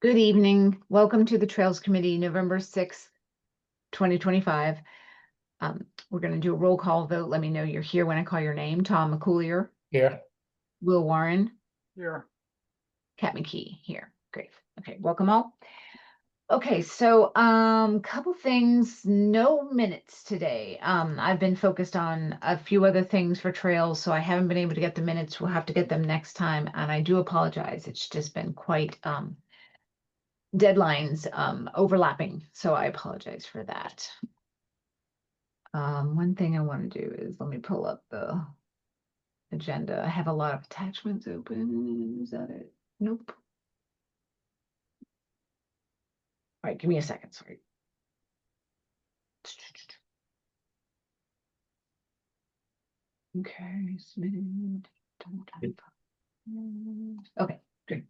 Good evening. Welcome to the Trails Committee, November 6th, 2025. We're going to do a roll call vote. Let me know you're here when I call your name. Tom McCoolier. Here. Will Warren. Here. Kat McKee here. Great. Okay, welcome all. Okay, so couple things, no minutes today. I've been focused on a few other things for Trails, so I haven't been able to get the minutes. We'll have to get them next time, and I do apologize. It's just been quite deadlines overlapping, so I apologize for that. One thing I want to do is let me pull up the agenda. I have a lot of attachments open. Is that it? Nope. All right, give me a second. Sorry. Okay, submitted. Okay, good.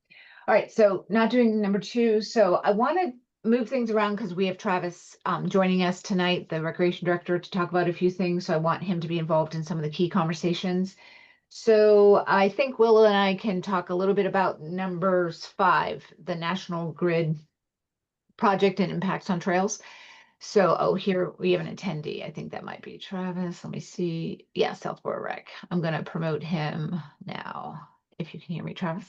All right, so not doing number 2. So I want to move things around because we have Travis joining us tonight, the recreation director, to talk about a few things. So I want him to be involved in some of the key conversations. So I think Will and I can talk a little bit about numbers 5, the National Grid project and impacts on trails. So, here we have an attendee. I think that might be Travis. Let me see. Yeah, Southborough Rec. I'm going to promote him now. If you can hear me, Travis.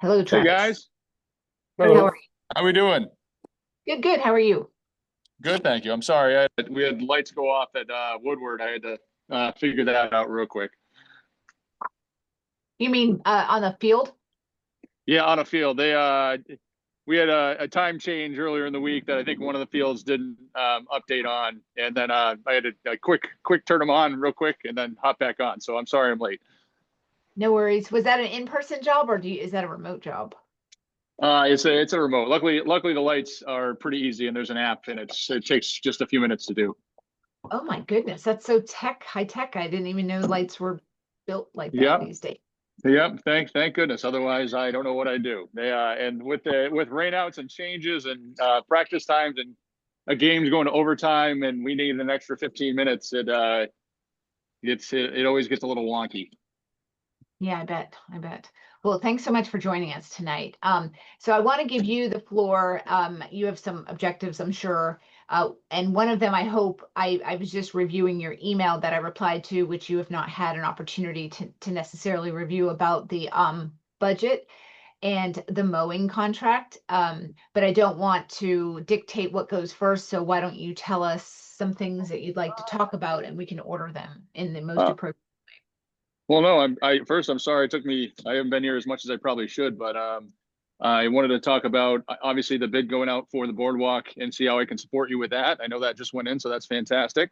Hello, Travis. Hey guys. How are you? How we doing? Good, good. How are you? Good, thank you. I'm sorry, we had lights go off at Woodward. I had to figure that out real quick. You mean on the field? Yeah, on a field. We had a time change earlier in the week that I think one of the fields didn't update on, and then I had to quick turn them on real quick and then hop back on. So I'm sorry I'm late. No worries. Was that an in-person job or is that a remote job? It's a remote. Luckily the lights are pretty easy and there's an app and it takes just a few minutes to do. Oh my goodness, that's so high tech. I didn't even know lights were built like that these days. Yep. Thank goodness. Otherwise, I don't know what I do. And with rainouts and changes and practice times and a game's going to overtime and we need an extra 15 minutes, it always gets a little wonky. Yeah, I bet. Well, thanks so much for joining us tonight. So I want to give you the floor. You have some objectives, I'm sure. And one of them, I hope, I was just reviewing your email that I replied to, which you have not had an opportunity to necessarily review, about the budget and the mowing contract. But I don't want to dictate what goes first. So why don't you tell us some things that you'd like to talk about and we can order them in the most appropriate. Well, no, I'm sorry. I haven't been here as much as I probably should, but I wanted to talk about obviously the bid going out for the boardwalk and see how I can support you with that. I know that just went in, so that's fantastic.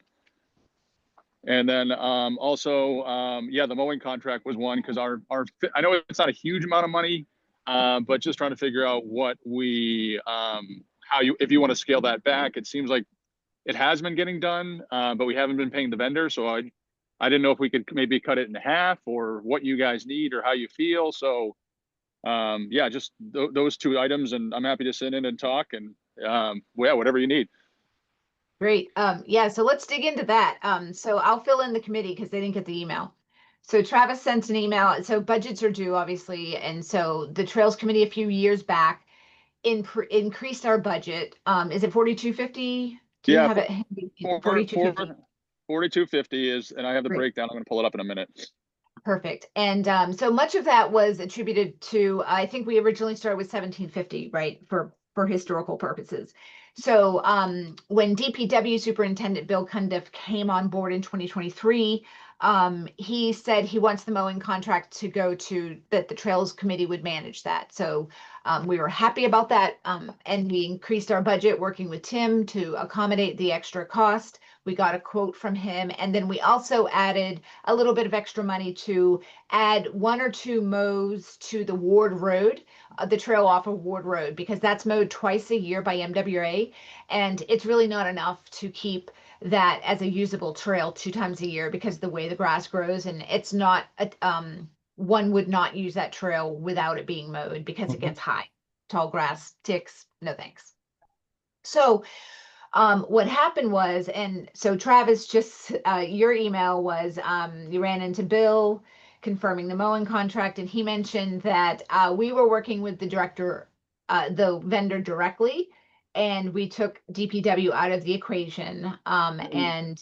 And then also, the mowing contract was one because I know it's not a huge amount of money, but just trying to figure out what if you want to scale that back. It seems like it has been getting done, but we haven't been paying the vendor, so I didn't know if we could maybe cut it in half or what you guys need or how you feel. So just those 2 items, and I'm happy to sit in and talk and whatever you need. Great. So let's dig into that. So I'll fill in the committee because they didn't get the email. So Travis sent an email. So budgets are due, obviously. And so the Trails Committee a few years back increased our budget. Is it 4250? Do you have it? 4250. 4250 is, and I have the Great. breakdown. I'm going to pull it up in a minute. Perfect. And so much of that was attributed to, I think we originally started with 1750, right, for historical purposes. So when DPW Superintendent Bill Cundiff came on board in 2023, he said he wants the mowing contract to go to that the Trails Committee would manage that. So we were happy about that, and we increased our budget working with Tim to accommodate the extra cost. We got a quote from him, and then we also added a little bit of extra money to add 1 or 2 mows to the Ward Road, the trail off of Ward Road, because that's mowed twice a year by MWA, and it's really not enough to keep that as a usable trail 2 times a year because of the way the grass grows, and it's not one would not use that trail without it being mowed because it gets high. Tall grass, ticks, no thanks. So what happened was, and so Travis, just your email was, you ran into Bill confirming the mowing contract, and he mentioned that we were working with the vendor directly, and we took DPW out of the equation. And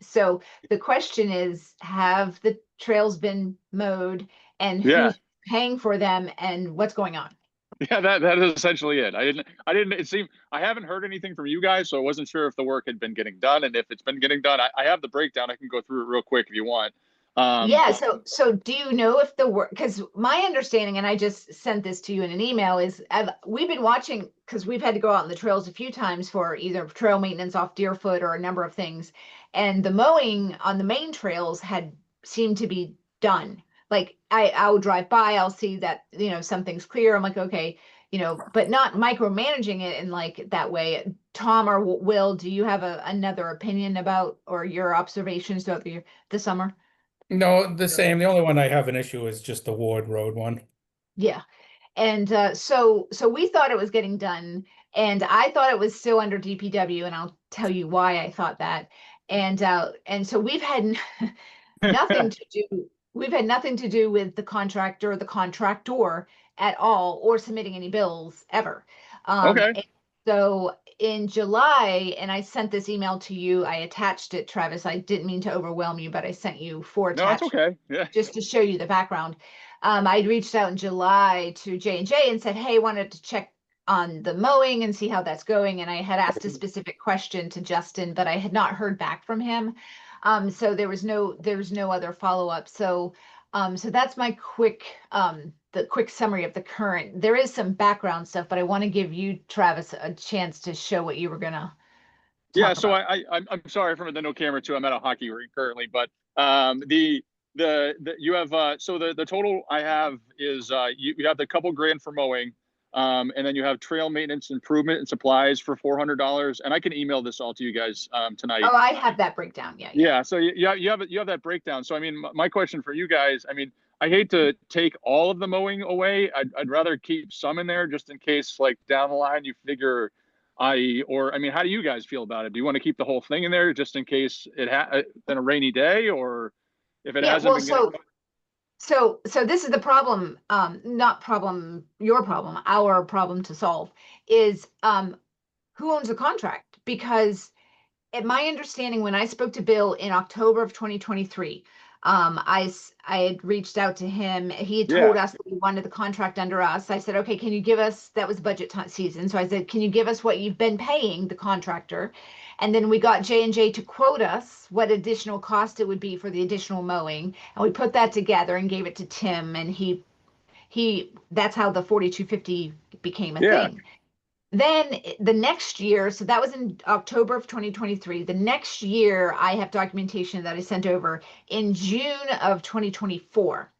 so the question is, have the trails been mowed, and Yeah. who's paying for them, and what's going on? Yeah, that is essentially it. I haven't heard anything from you guys, so I wasn't sure if the work had been getting done, and if it's been getting done. I have the breakdown. I can go through it real quick if you want. Yeah, so do you know if the work, because my understanding, and I just sent this to you in an email, is we've been watching, because we've had to go out on the trails a few times for either trail maintenance off Deerfoot or a number of things, and the mowing on the main trails had seemed to be done. Like I'll drive by, I'll see that, something's clear. I'm like, okay, but not micromanaging it in like that way. Tom or Will, do you have another opinion about, or your observations throughout the summer? No, the same. The only one I have an issue is just the Ward Road one. Yeah. And so we thought it was getting done, and I thought it was still under DPW, and I'll tell you why I thought that. And so we've had nothing to do, with the contractor or the contractor at all, or submitting any bills ever. Okay. And so in July, and I sent this email to you, I attached it, Travis. I didn't mean to overwhelm you, but I sent you 4 No, it's attachments okay. Yeah. just to show you the background. I reached out in July to J&J and said, hey, wanted to check on the mowing and see how that's going. And I had asked a specific question to Justin, but I had not heard back from him. So there was no other follow-up. So that's my the quick summary of the current. There is some background stuff, but I want to give you, Travis, a chance to show what you were gonna Yeah, talk so about. I'm sorry for the no camera too. I'm at a hockey rink currently, but the you have so the total I have is you have the couple grand for mowing, and then you have trail maintenance improvement and supplies for $400, and I can email this all to you guys tonight. Oh, I have that breakdown. Yeah. Yeah, so you have that breakdown. So I mean, my question for you guys, I mean, I hate to take all of the mowing away. I'd rather keep some in there just in case, like down the line, you figure I mean, how do you guys feel about it? Do you want to keep the whole thing in there just in case it in a rainy day, or if it Yeah, hasn't well, been getting? so this is the problem, not problem, your problem, our problem to solve is who owns the contract? Because at my understanding, when I spoke to Bill in October of 2023, I had reached out to him. He had told Yeah, us that we wanted the contract under us. I said, okay, can you give us, that was budget season. So I said, can you give us what you've been paying the contractor? And then we got J&J to quote us what additional cost it would be for the additional mowing. And we put that together and gave it to Tim. And that's how the 4250 became a yeah, thing. Then the next year, so that was in October of 2023. The next year, I have documentation that I sent over in June of 2024.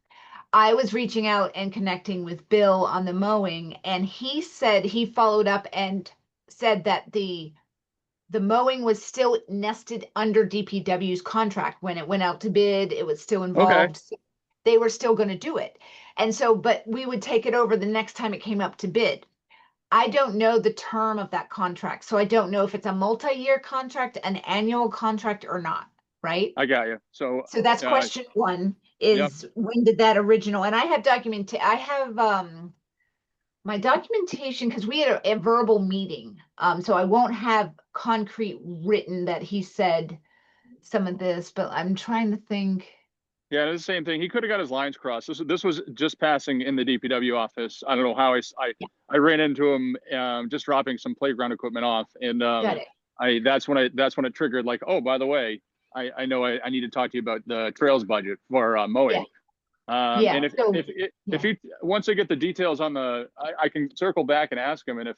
I was reaching out and connecting with Bill on the mowing, and he said he followed up and said that the mowing was still nested under DPW's contract when it went out to bid. It was still okay, involved. They were still going to do it. And so, but we would take it over the next time it came up to bid. I don't know the term of that contract, so I don't know if it's a multi-year contract, an annual contract, or not, right? I got you. So So that's question one, yep, is when did that original, and I have I have my documentation, because we had a verbal meeting, so I won't have concrete written that he said some of this, but I'm trying to think. yeah, it's the same thing. He could have got his lines crossed. This was just passing in the DPW office. I don't know how I ran into him just dropping some playground equipment off, and Got it. that's when it triggered, like, oh, by the way, I know I need to talk to you about the trails budget for mowing. Yeah. And if he once I get the details on I can circle back and ask him, and if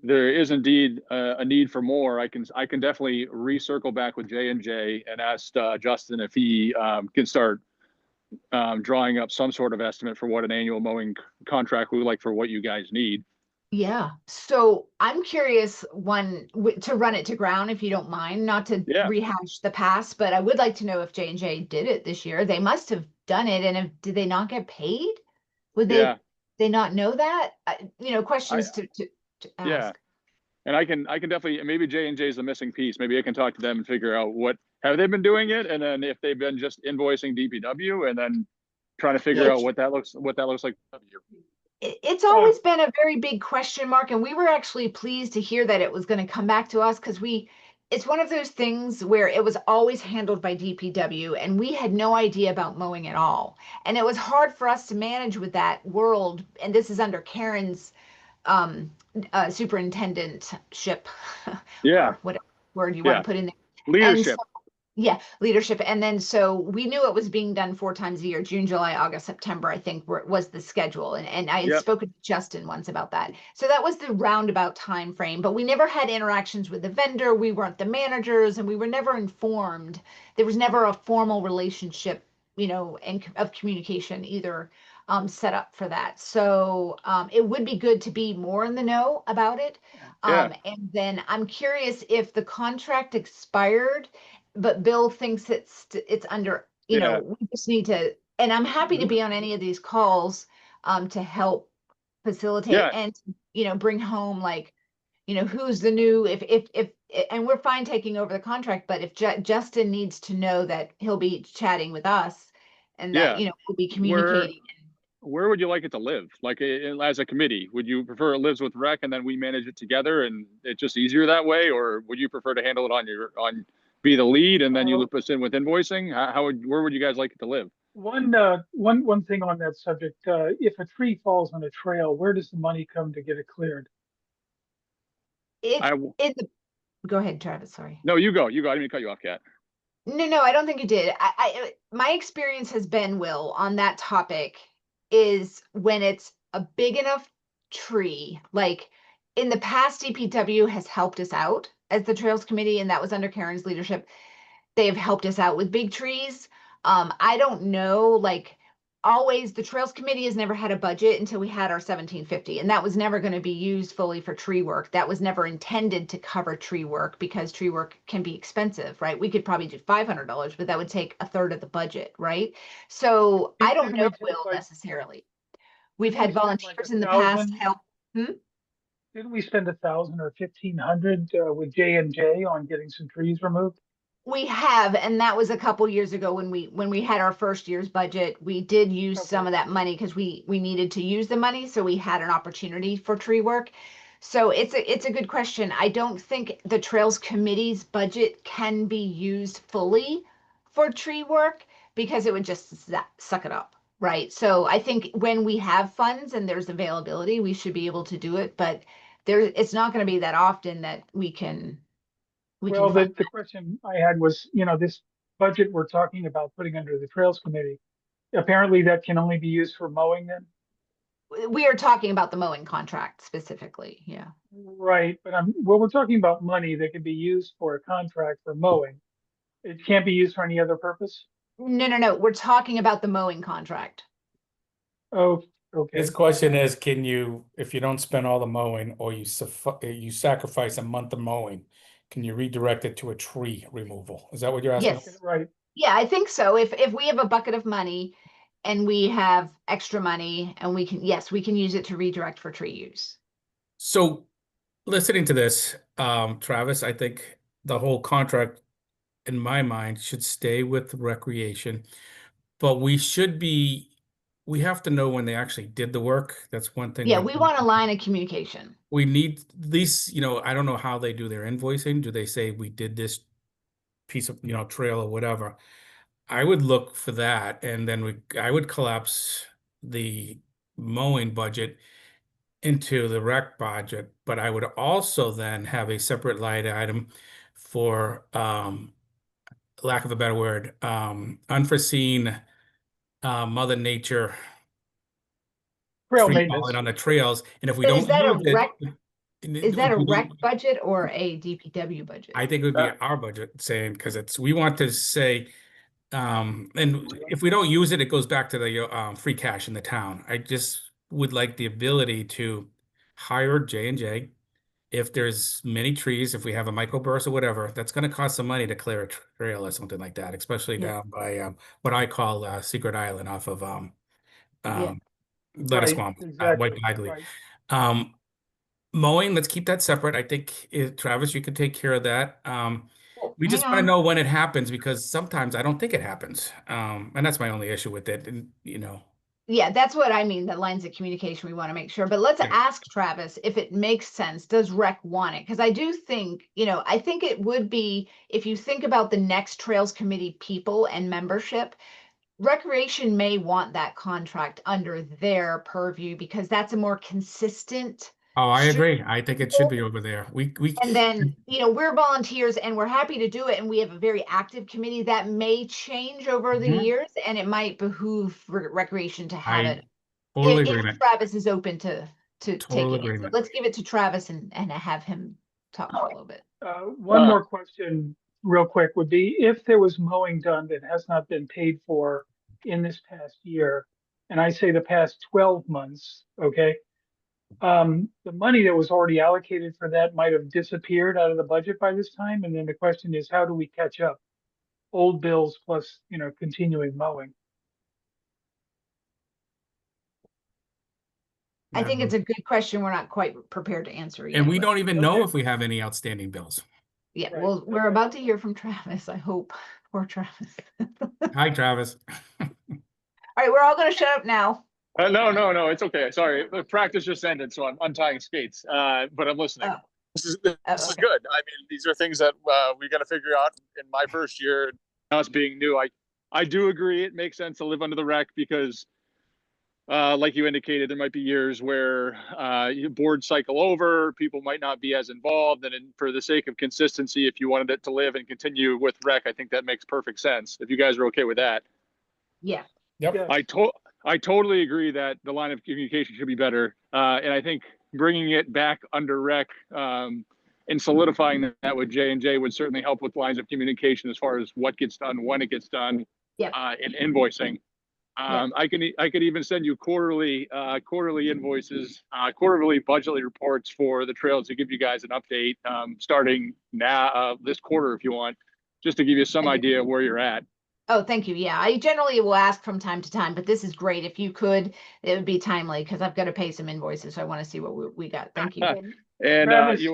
there is indeed a need for more, I can definitely recircle back with J&J and ask Justin if he can start drawing up some sort of estimate for what an annual mowing contract would like for what you guys need. Yeah. So I'm curious, to run it to ground, if you don't mind, not to Yeah, rehash the past, but I would like to know if J&J did it this year. They must have done it. And did they not get paid? Would yeah, they not know that? I Questions to yeah. ask. And I can definitely, maybe J&J is the missing piece. Maybe I can talk to them and figure out what have they been doing it, and then if they've been just invoicing DPW, and then trying to figure Yeah. out what that looks like. to you. It's always been a very big question mark, and we were actually pleased to hear that it was going to come back to us because it's one of those things where it was always handled by DPW and we had no idea about mowing at all. And it was hard for us to manage with that world. And this is under Karen's superintendentship, Yeah, or whatever word you Yeah. want to put in there. leadership. Yeah, leadership. And then so we knew it was being done 4 times a year, June, July, August, September, I think was the schedule. And I had Yep. spoken to Justin once about that. So that was the roundabout time frame, but we never had interactions with the vendor. We weren't the managers and we were never informed. There was never a formal relationship, and of communication either set up for that. So it would be good to be more in the know about it. Yeah. And then I'm curious if the contract expired, but Bill thinks it's under, Yeah. we just need to, and I'm happy to be on any of these calls to help facilitate Yeah. and, bring home like, who's the new, if, and we're fine taking over the contract, but if Justin needs to know that he'll be chatting with us and that, Yeah. we'll be communicating. Where would you like it to live? Like as a committee, would you prefer it lives with rec and then we manage it together and it's just easier that way? Or would you prefer to handle it be the lead and then you loop us in with invoicing? Where would you guys like it to live? One thing on that subject, if a tree falls on a trail, where does the money come to get it cleared? Go ahead, Travis, sorry. No, you go. I didn't mean to cut you off, Kat. No, I don't think you did. My experience has been, Will, on that topic is when it's a big enough tree, like in the past, DPW has helped us out as the Trails Committee, and that was under Karen's leadership. They've helped us out with big trees. I don't know, like always the Trails Committee has never had a budget until we had our 1750, and that was never going to be used fully for tree work. That was never intended to cover tree work because tree work can be expensive, right? We could probably do $500, but that would take a third of the budget, right? So I don't know, Will, necessarily. We've had volunteers in the past help. Didn't we spend 1,000 or 1,500 with J&J on getting some trees removed? We have, and that was a couple years ago when we had our first year's budget. We did use some of that money because we needed to use the money, so we had an opportunity for tree work. So it's a good question. I don't think the Trails Committee's budget can be used fully for tree work because it would just suck it up, right? So I think when we have funds and there's availability, we should be able to do it, but it's not going to be that often that we can. Well, the question I had was, this budget we're talking about putting under the Trails Committee, apparently that can only be used for mowing then? We are talking about the mowing contract specifically, yeah. Right, but we're talking about money that can be used for a contract for mowing. It can't be used for any other purpose? No. We're talking about the mowing contract. Oh, okay. His question is, can you, if you don't spend all the mowing or you sacrifice a month of mowing, can you redirect it to a tree removal? Is that what you're asking? Yes. Right. Yeah, I think so. If we have a bucket of money and we have extra money and we can use it to redirect for tree use. So listening to this, Travis, I think the whole contract in my mind should stay with recreation, but we have to know when they actually did the work. That's one thing. Yeah, we want a line of communication. We need these, I don't know how they do their invoicing. Do they say we did this piece of, trail or whatever? I would look for that, and then I would collapse the mowing budget into the rec budget, but I would also then have a separate line item for, lack of a better word, unforeseen Mother Nature Trail tree maintenance. falling on the trails, and if we So don't is that use a it, rec? Is that a we don't- rec budget or a DPW budget? I think it would be our budget saying, because we want to say, and if we don't use it, it goes back to the free cash in the town. I just would like the ability to hire J&J. If there's many trees, if we have a microburst or whatever, that's going to cost some money to clear a trail or something like that, especially down by what I call Secret Island off of Lettuce Swamp, exactly. White Bagley. Right. Mowing, let's keep that separate. I think Travis, you could take care of that. We just hang want to on. know when it happens because sometimes I don't think it happens. And that's my only issue with it. And Yeah, that's what I mean, the lines of communication we want to make sure. But let's Yeah. ask Travis if it makes sense. Does rec want it? Because I do think, I think it would be, if you think about the next Trails Committee people and membership, Recreation may want that contract under their purview because that's a more consistent. oh, I stream. agree. I think it should be over there. And then, we're volunteers and we're happy to do it. And we have a very active committee that may change over the Mhm. years, and it might behoove Recreation to have I it. total If agreement. Travis is open to Total taking it. So agreement. let's give it to Travis and have him talk a little bit. One more question real quick would be if there was mowing done that has not been paid for in this past year, and I say the past 12 months, okay? The money that was already allocated for that might have disappeared out of the budget by this time. And then the question is, how do we catch up? Old bills plus, continuing mowing. I think it's a good question. We're not quite prepared to answer yet. And we but- don't even know Okay. if we have any outstanding bills. Yeah, Right, well, we're okay. about to hear from Travis, I hope. Poor Travis. Hi, Travis. All right, we're all gonna shut up now. No, it's okay. Sorry, the practice just ended, so I'm untying skates. But I'm listening. Oh. This is Oh, okay. good. I mean, these are things that we got to figure out in my first year. Us being new, I do agree it makes sense to live under the rec because, like you indicated, there might be years where boards cycle over, people might not be as involved, and for the sake of consistency, if you wanted it to live and continue with rec, I think that makes perfect sense. If you guys are okay with that. Yeah, Yep. Yeah. I totally agree that the line of communication should be better. And I think bringing it back under rec and solidifying that with J&J would certainly help with lines of communication as far as what gets done, when it gets done, Yep. and invoicing. I could even send you quarterly invoices, quarterly budget reports for the trails to give you guys an update starting now this quarter if you want, just to give you some Thank you. idea of where you're at. oh, thank you. Yeah, I generally will ask from time to time, but this is great. If you could, it would be timely because I've got to pay some invoices. So I want to see what we got. Thank you. And Travis,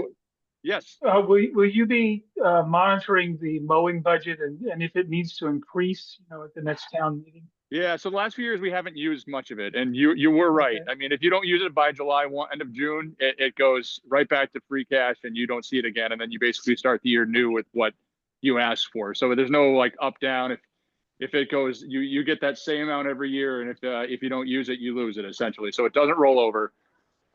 yes. will you be monitoring the mowing budget and if it needs to increase, at the next town meeting? Yeah, so the last few years we haven't used much of it, and you were right. Okay. I mean, if you don't use it by July 1, end of June, it goes right back to free cash, and you don't see it again, and then you basically start the year new with what you asked for. So there's no like up down. If it goes, you get that same amount every year, and if you don't use it, you lose it essentially. So it doesn't roll over.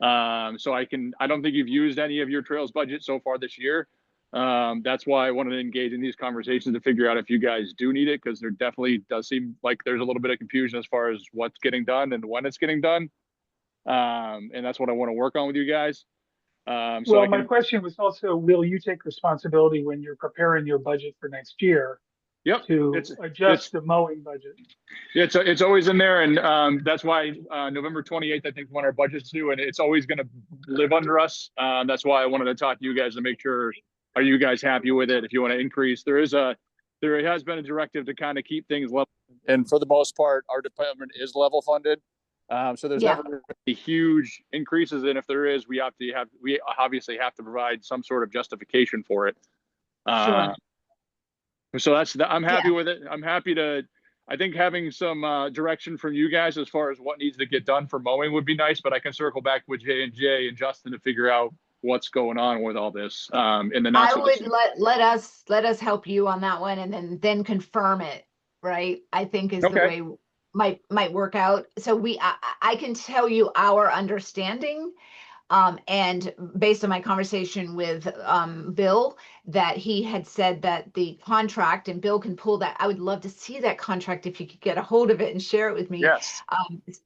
So I don't think you've used any of your trails budget so far this year. That's why I wanted to engage in these conversations to figure out if you guys do need it, because there definitely does seem like there's a little bit of confusion as far as what's getting done and when it's getting done. And that's what I want to work on with you guys. Well, my question was also, will you take responsibility when you're preparing your budget for next year Yep. to adjust the mowing budget? It's always in there, and that's why November 28th, I think, when our budget's due, and it's always going to live under us. That's why I wanted to talk to you guys to make sure, are you guys happy with it? If you want to increase, there has been a directive to kind of keep things level, and for the most part, our department is level funded. So there's never going to be huge increases, and if there is, we obviously have to provide some sort of justification for it. Sure. So I'm happy with it. I'm happy to. I think having some direction from you guys as far as what needs to get done for mowing would be nice, but I can circle back with J&J and Justin to figure out what's going on with all this. In the I would let us help you on that one and then confirm it, right? I think is the way might work out. So I can tell you our understanding. And based on my conversation with Bill, that he had said that the contract, and Bill can pull that. I would love to see that contract if you could get a hold of it and share it with me. Yes.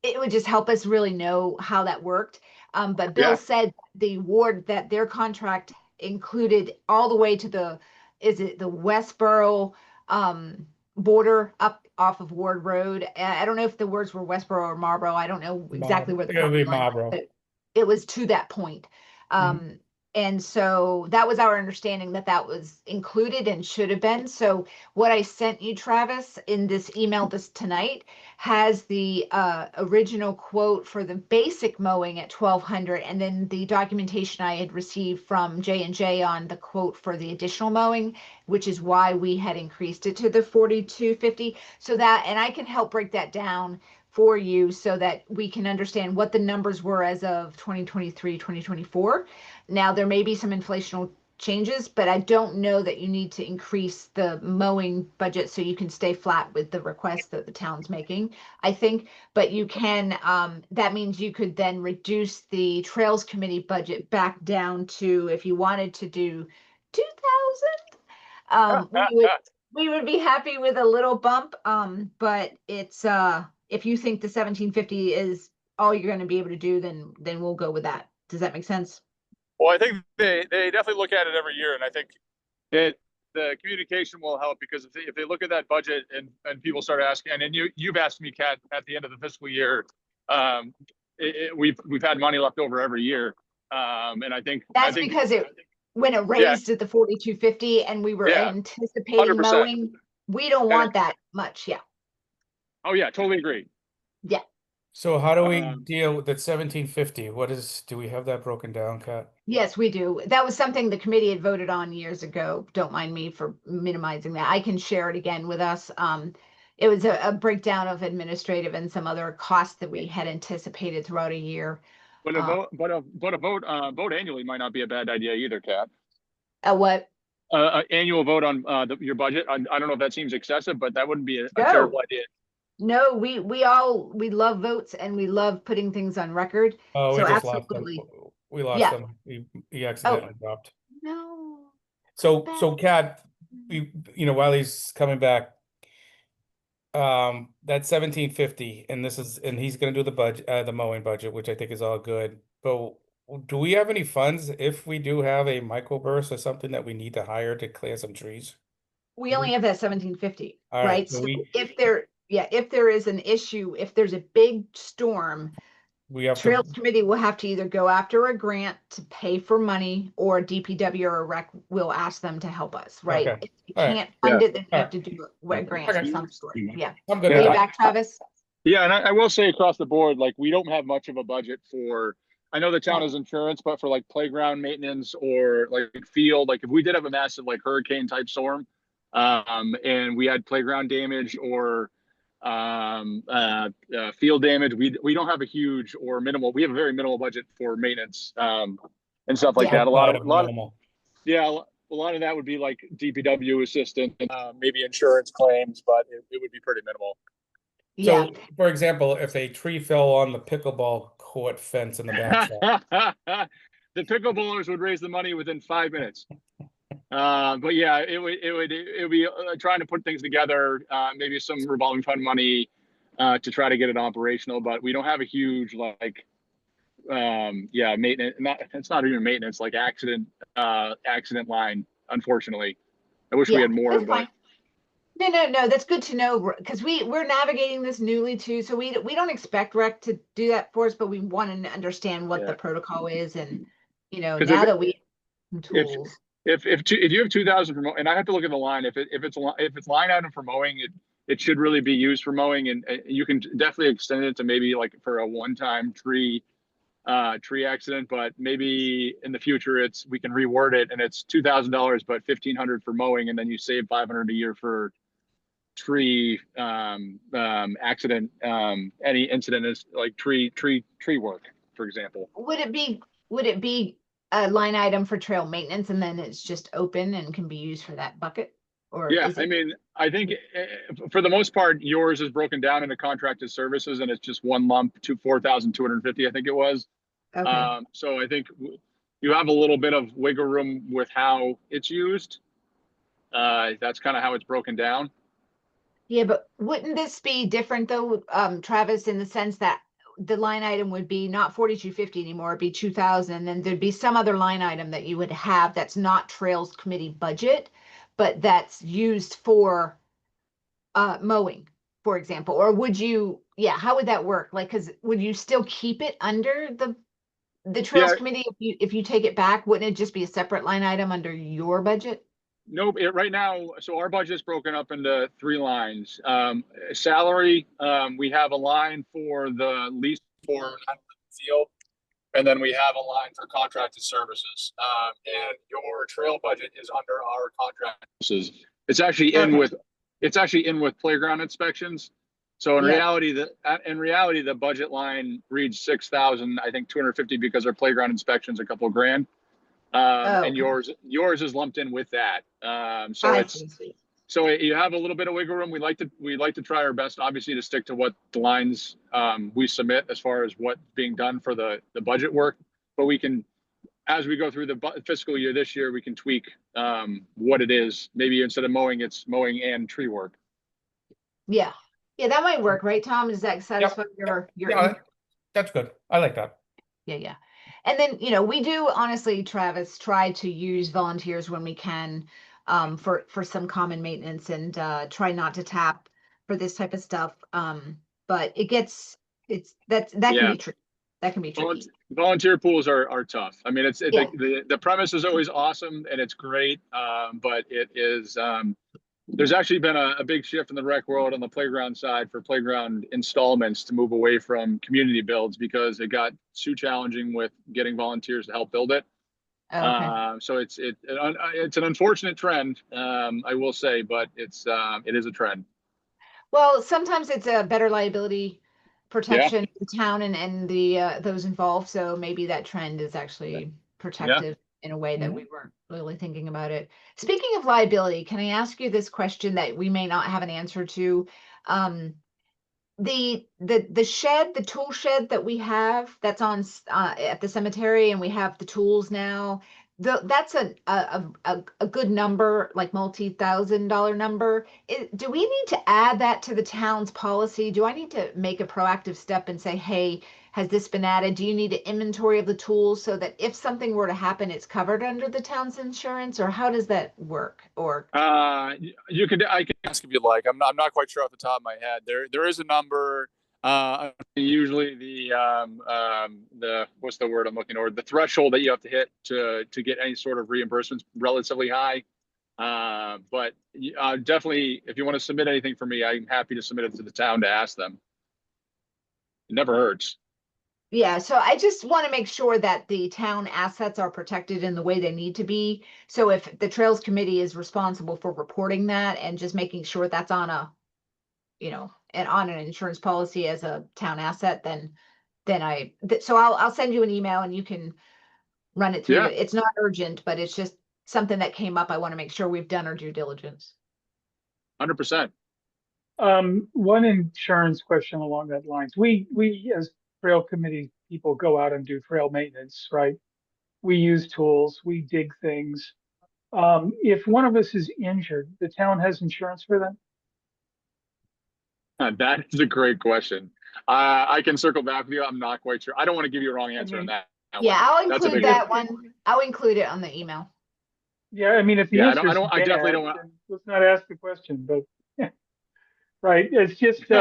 It would just help us really know how that worked. But Bill said the ward that their contract included all the way to the Westboro border up off of Ward Road. I don't know if the words were Westboro or Marlboro. I don't know exactly where the It'll be property line was, Marlboro. but it was to that point. And so that was our understanding that that was included and should have been. So what I sent you, Travis, in this email this tonight has the original quote for the basic mowing at 1,200, and then the documentation I had received from J&J on the quote for the additional mowing, which is why we had increased it to the 4,250. So that, and I can help break that down for you so that we can understand what the numbers were as of 2023, 2024. Now, there may be some inflational changes, but I don't know that you need to increase the mowing budget so you can stay flat with the request that the town's making, I think. But you can, that means you could then reduce the Trails Committee budget back down to, if you wanted to do 2,000, we would be happy with a little bump. But it's, if you think the 1,750 is all you're going to be able to do, then we'll go with that. Does that make sense? Well, I think they definitely look at it every year, and I think The communication will help, because if they look at that budget and people start asking, and then you've asked me, Kat, at the end of the fiscal year, we've had money left over every year. And I think That's because when it raised at the 4,250 and we were Yeah, anticipating 100%. mowing, we don't want that much. Yeah. Oh yeah, totally agree. So how do we Um, deal with that 1,750? Do we have that broken down, Kat? Yes, we do. That was something the committee had voted on years ago. Don't mind me for minimizing that. I can share it again with us. It was a breakdown of administrative and some other costs that we had anticipated throughout a year. But a vote annually might not be a bad idea either, Kat. What? Annual vote on your budget. I don't know if that seems excessive, but that wouldn't be a No. terrible idea. No, we love votes and we love putting things on record. Oh, So we just lost them. absolutely. We lost Yeah. them. He accidentally dropped. No. So bad. Kat, while he's coming back, that's 1,750, and he's gonna do the budget, the mowing budget, which I think is all good. But do we have any funds if we do have a microburst or something that we need to hire to clear some trees? We only have that 1,750, All right, right? so So if there is an issue, if there's a big storm, we have Trails to, Committee will have to either go after a grant to pay for money, or DPW or rec will ask them to help us, right? Okay. If you All right. can't fund Yeah. it, then you have to do a grant of Okay. some sort. Yeah. I'm good Are with you that. back, Travis? Yeah, and I will say across the board, like, we don't have much of a budget for, I know the town has insurance, but for like playground maintenance or like field, like if we did have a massive like hurricane type storm, and we had playground damage or field damage, we don't have a huge or minimal, we have a very minimal budget for maintenance, and stuff like Yeah. that. Outside of normal. Yeah, a lot of that would be like DPW assistant, maybe insurance claims, but it would be pretty minimal. Yeah. So, for example, if a tree fell on the pickleball court fence in the back, The pickleballers would raise the money within 5 minutes. But yeah, it would be trying to put things together, maybe some revolving fund money to try to get it operational. But we don't have a huge like, maintenance. It's not even maintenance, like accident line. Unfortunately, I wish we had more. That's But fine. No, that's good to know, because we're navigating this newly too, so we don't expect rec to do that for us, but we want to understand what the Yeah. protocol is, and now 'Cause that we have tools. if you have 2,000 for and I have to look at the line. If it's line item for mowing, it should really be used for mowing, and you can definitely extend it to maybe like for a one-time tree accident. But maybe in the future we can reword it and it's $2,000 but $1,500 for mowing, and then you save $500 a year for tree accident, any incident is like tree work, for example. Would it be a line item for trail maintenance, and then it's just open and can be used for that bucket? Or Yeah, is I it? mean, I think for the most part, yours is broken down into contracted services, and it's just one lump to 4,250, I think it was. Okay. So I think you have a little bit of wiggle room with how it's used. That's kind of how it's broken down. Yeah, but wouldn't this be different though, Travis, in the sense that the line item would be not 4,250 anymore, it'd be 2,000, and then there'd be some other line item that you would have that's not Trails Committee budget, but that's used for mowing, for example? Or would you, how would that work? Like, would you still keep it under the the Trails Yeah. Committee, if you take it back, wouldn't it just be a separate line item under your budget? Nope, right now, so our budget's broken up into 3 lines. Salary, we have a line for the lease for field, and then we have a line for contracted services. And your trail budget is under our contract services. It's actually in Okay. with playground inspections. So in Yeah. reality, the budget line reads 6,000, I think 250, because our playground inspections a couple of grand. Oh, And okay. yours is lumped in with that. So I it's, see. you have a little bit of wiggle room. We like to try our best, obviously, to stick to what the lines we submit as far as what's being done for the budget work. But we can, as we go through the fiscal year this year, we can tweak what it is. Maybe instead of mowing, it's mowing and tree work. Yeah. Yeah, that might work, right, Tom? Does that satisfy your Yeah, that's good. I like that. Yeah. And then, we do honestly, Travis, try to use volunteers when we can, for some common maintenance and, try not to tap for this type of stuff. But that can Yeah. be tricky. That can be tricky. Volunteer pools are tough. I mean, Yeah. the premise is always awesome and it's great. But it is, there's actually been a big shift in the rec world on the playground side for playground installments to move away from community builds because it got too challenging with getting volunteers to help build it. Oh, okay. So it's an unfortunate trend, I will say, but it is a trend. Well, sometimes it's a better liability protection for the town and the those involved. So maybe that trend is actually protective in a way that we weren't really thinking about it. Speaking of liability, can I ask you this question that we may not have an answer to? The shed, the tool shed that we have that's on at the cemetery, and we have the tools now. That's a good number, like multi-thousand-dollar number. Do we need to add that to the town's policy? Do I need to make a proactive step and say, hey, has this been added? Do you need an inventory of the tools so that if something were to happen, it's covered under the town's insurance, or how does that work? Or I can Ask if you'd like. I'm not quite sure off the top of my head. There is a number. usually the what's the word I'm looking for? The threshold that you have to hit to get any sort of reimbursements relatively high. But definitely, if you want to submit anything for me, I'm happy to submit it to the town to ask them. It never hurts. yeah, so I just want to make sure that the town assets are protected in the way they need to be. So if the Trails Committee is responsible for reporting that and just making sure that's on and on an insurance policy as a town asset, so I'll send you an email and you can run it through. Yeah. It's not urgent, but it's just something that came up. I want to make sure we've done our due diligence. 100%. One insurance question along that lines. We as trail committee people go out and do trail maintenance, right? We use tools, we dig things. If one of us is injured, the town has insurance for them? That is a great question. I can circle back with you. I'm not quite sure. I don't want to give you a wrong answer on that. Yeah, I'll That's a include big that one. I'll include it on the email. Yeah, I mean, if the Yeah, answer is I definitely don't want. then let's not ask the question, but right, it's just It's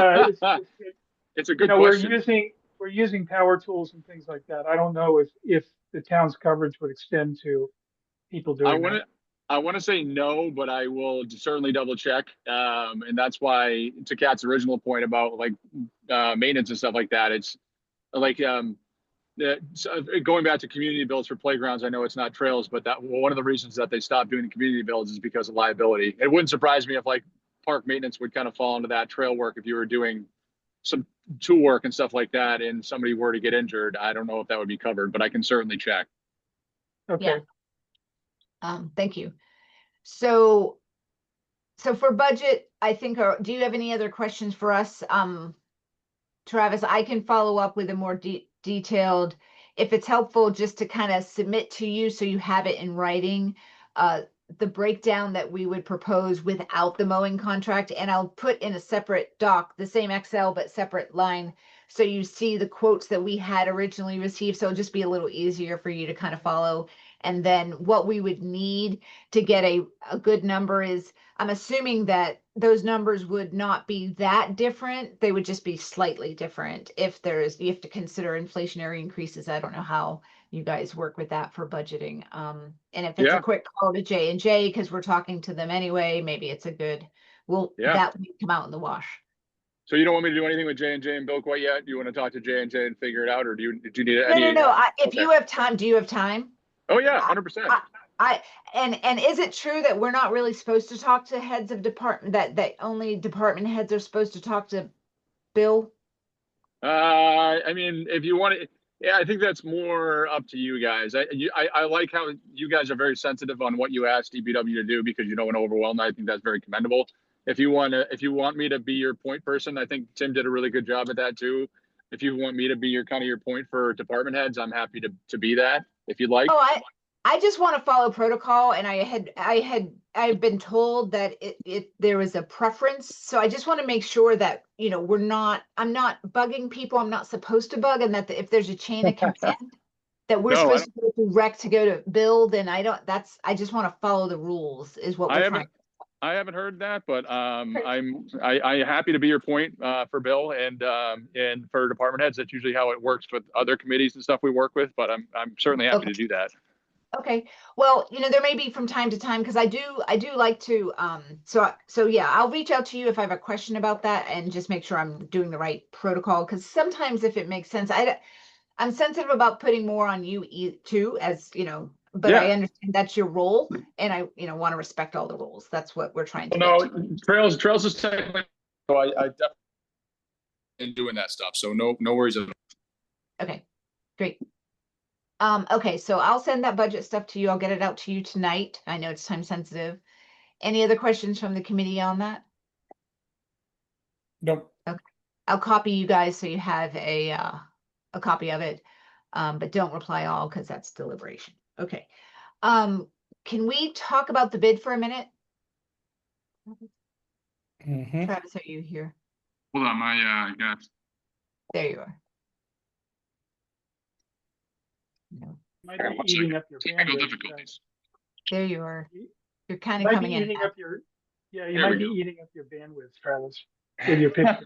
a good we're question. using power tools and things like that. I don't know if the town's coverage would extend to people doing that. I want to say no, but I will certainly double check. And that's why, to Kat's original point about like maintenance and stuff like that, it's like going back to community builds for playgrounds. I know it's not trails, but one of the reasons that they stopped doing the community builds is because of liability. It wouldn't surprise me if like park maintenance would kind of fall into that trail work if you were doing some tool work and stuff like that, and somebody were to get injured. I don't know if that would be covered, but I can certainly check. Okay. Thank you. So for budget, I think, do you have any other questions for us? Travis, I can follow up with a more detailed, if it's helpful, just to kind of submit to you so you have it in writing, the breakdown that we would propose without the mowing contract. And I'll put in a separate doc, the same Excel, but separate line. So you see the quotes that we had originally received. So it'll just be a little easier for you to kind of follow. And then what we would need to get a good number is, I'm assuming that those numbers would not be that different. They would just be slightly different. If you have to consider inflationary increases. I don't know how you guys work with that for budgeting. And if it's Yeah. a quick call to J&J, because we're talking to them anyway, maybe it's a good, Yeah. that will come out in the wash. So you don't want me to do anything with J&J and Bill quite yet? Do you want to talk to J&J and figure it out, or do you need No, any? if Okay. you have time, do you have time? Oh yeah, 100%. And is it true that we're not really supposed to talk to heads of department, that only department heads are supposed to talk to Bill? I mean, if you want to, yeah, I think that's more up to you guys. I like how you guys are very sensitive on what you ask DPW to do because you don't want to overwhelm. I think that's very commendable. If you want me to be your point person, I think Tim did a really good job at that too. If you want me to be your point for department heads, I'm happy to be that if you'd like. Oh, I just want to follow protocol, and I've been told that there was a preference. So I just want to make sure that, I'm not bugging people I'm not supposed to bug, and that if there's a chain of command that we're No, supposed to go to rec to go to Bill, then I just want to follow the rules is what we're trying. I haven't heard that, but I'm happy to be your point for Bill and for department heads. That's usually how it works with other committees and stuff we work with. But I'm certainly happy to do that. Okay, well, there may be from time to time, because I do like to, so yeah, I'll reach out to you if I have a question about that and just make sure I'm doing the right protocol. Because sometimes if it makes sense, I'm sensitive about putting more on you too, as but Yeah. I understand that's your role, and I want to respect all the rules. That's what we're trying to No, get to. Trails is technically, so I definitely in doing that stuff. So no worries at all. Okay, great. Okay, so I'll send that budget stuff to you. I'll get it out to you tonight. I know it's time sensitive. Any other questions from the committee on that? Nope. I'll copy you guys so you have a copy of it, but don't reply all because that's deliberation. Okay. Can we talk about the bid for a minute? Mhm. Travis, are you here? Hold on, I got. There you are. No, Might be eating up your Technical bandwidth. difficulties. there you are. You're kind of Might be coming in. eating now. up your, yeah, you There might we be go. eating up your bandwidth, Travis, with your picture.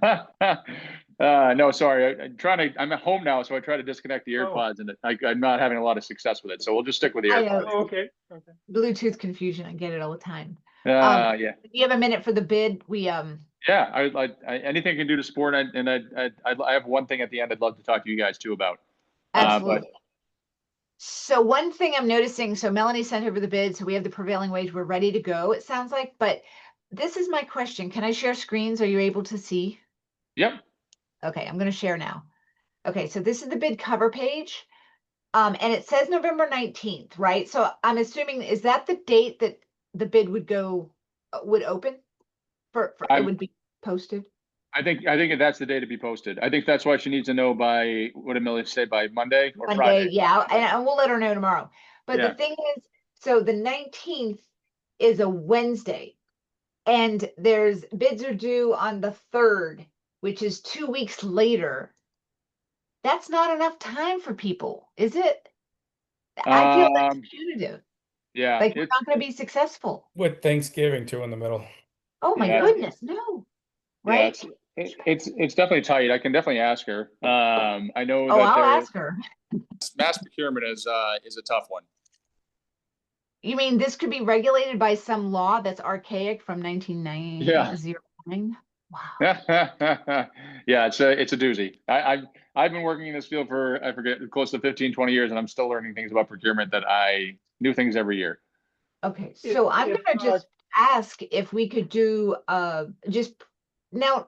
No, sorry. I'm at home now, so I try to disconnect the Oh. AirPods, and I'm not having a lot of success with it. So we'll just stick with the I AirPods. know. Oh, okay. Bluetooth confusion. I get it all the time. Yeah. If you have a minute for the bid, we Yeah, I anything I can do to support, and I have one thing at the end I'd love to talk to you guys too about. absolutely. So one thing I'm noticing, so Melanie sent over the bid, so we have the prevailing wage, we're ready to go, it sounds like, but this is my question. Can I share screens? Are you able to see? Yep. Okay, I'm gonna share now. Okay, so this is the bid cover page. And it says November 19th, right? So I'm assuming, is that the date that the bid would open? For it would be posted? I think that's the day to be posted. I think that's why she needs to know by, what did Millie say, by Monday or Monday, Friday? yeah, and we'll let her know tomorrow. But Yeah. the thing is, so the 19th is a Wednesday, and bids are due on the 3rd, which is 2 weeks later. That's not enough time for people, is it? I feel that's punitive. Yeah. Like, we're not gonna be successful. With Thanksgiving too in the middle. Oh my Yeah. goodness, no. Right? Yeah, it's definitely tight. I can definitely ask her. I know Oh, that I'll ask her. mass procurement is a tough one. You mean this could be regulated by some law that's archaic from 1909? Wow. Yeah, it's a doozy. I've been working in this field for, I forget, close to 15, 20 years, and I'm still learning things about procurement that I knew things every year. Okay, so I'm gonna just ask if we could do just now.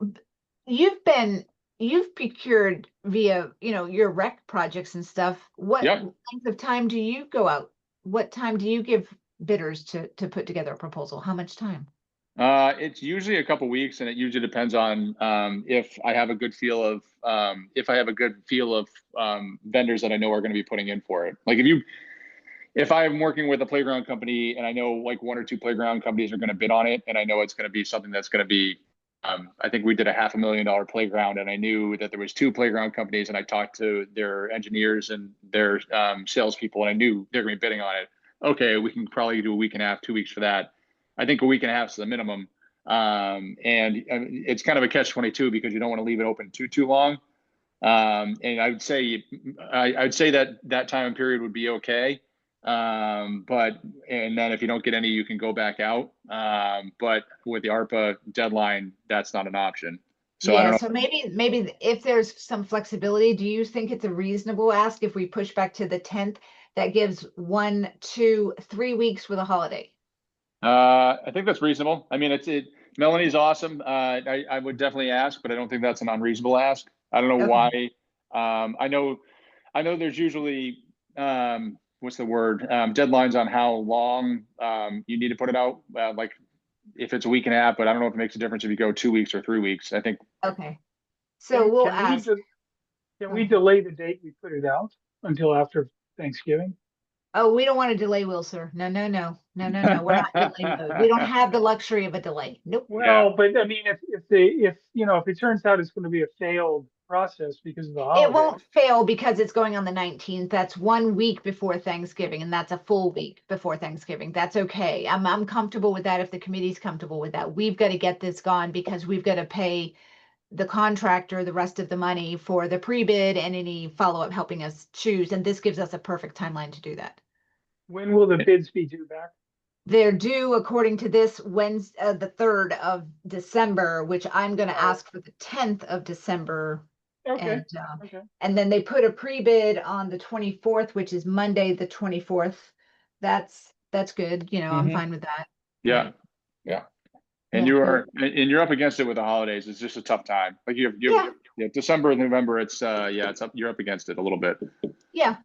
You've procured via your rec projects and stuff. What Yep. length of time do you go out? What time do you give bidders to put together a proposal? How much time? It's usually a couple weeks, and it usually depends on if I have a good feel of vendors that I know are going to be putting in for it. Like if I'm working with a playground company and I know like 1 or 2 playground companies are going to bid on it, and I know it's going to be something that's going to be, I think we did a $500,000 playground, and I knew that there was 2 playground companies, and I talked to their engineers and their salespeople, and I knew they're going to be bidding on it. okay, we can probably do a week and a half, 2 weeks for that. I think a week and a half is the minimum. And it's kind of a catch-22 because you don't want to leave it open too long. And I would say, I'd say that time period would be okay. And then if you don't get any, you can go back out. But with the ARPA deadline, that's not an option. So I don't Yeah, know. so maybe if there's some flexibility, do you think it's a reasonable ask if we push back to the 10th? That gives 1, 2, 3 weeks with a holiday. I think that's reasonable. I mean, Melanie's awesome. I would definitely ask, but I don't think that's an unreasonable ask. I don't know Okay. why. I know there's usually, what's the word? Deadlines on how long, you need to put it out. Like if it's a week and a half, but I don't know if it makes a difference if you go 2 weeks or 3 weeks. I think, Okay. So we'll ask. Can we delay the date we put it out until after Thanksgiving? Oh, we don't want to delay, Will, sir. No. We're not in delay mode. We don't have the luxury of a delay. Nope. Well, but I mean, if it turns out it's going to be a failed process because of the It holiday. won't fail because it's going on the 19th. That's 1 week before Thanksgiving, and that's a full week before Thanksgiving. That's okay. I'm comfortable with that if the committee's comfortable with that. We've got to get this gone because we've got to pay the contractor the rest of the money for the pre-bid and any follow-up helping us choose. And this gives us a perfect timeline to do that. When will the bids be due back? They're due according to this Wednesday, the 3rd of December, which I'm going to ask for the 10th of December. Okay, And, okay. and then they put a pre-bid on the 24th, which is Monday, the 24th. That's good. You know, I'm Mhm. fine with that. yeah, Right. yeah. And Yeah, you're up against it with the holidays. It's just a tough time. Like Yeah. December and November. It's it's up. You're up against it a little bit. Yeah.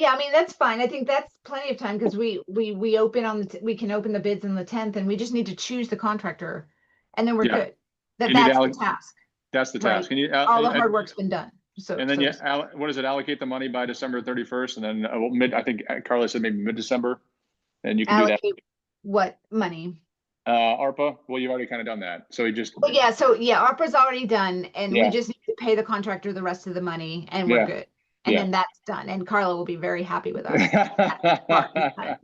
I mean, that's fine. I think that's plenty of time because we open on we can open the bids on the 10th and we just need to choose the contractor and then we're Yeah. good. You need That's to the task. That's the Right. task. And you, All the hard work's been done. So, and then so what is it? Allocate the money by December 31st, and then I think Carla said maybe mid-December, and you can do that. allocate what money? ARPA. Well, you've already kind of done that. So you just Well, yeah. So ARPA's already done and we Yeah. just need to pay the contractor the rest of the money and we're Yeah. good. And Yeah. then that's done. And Carla will be very happy with us. Then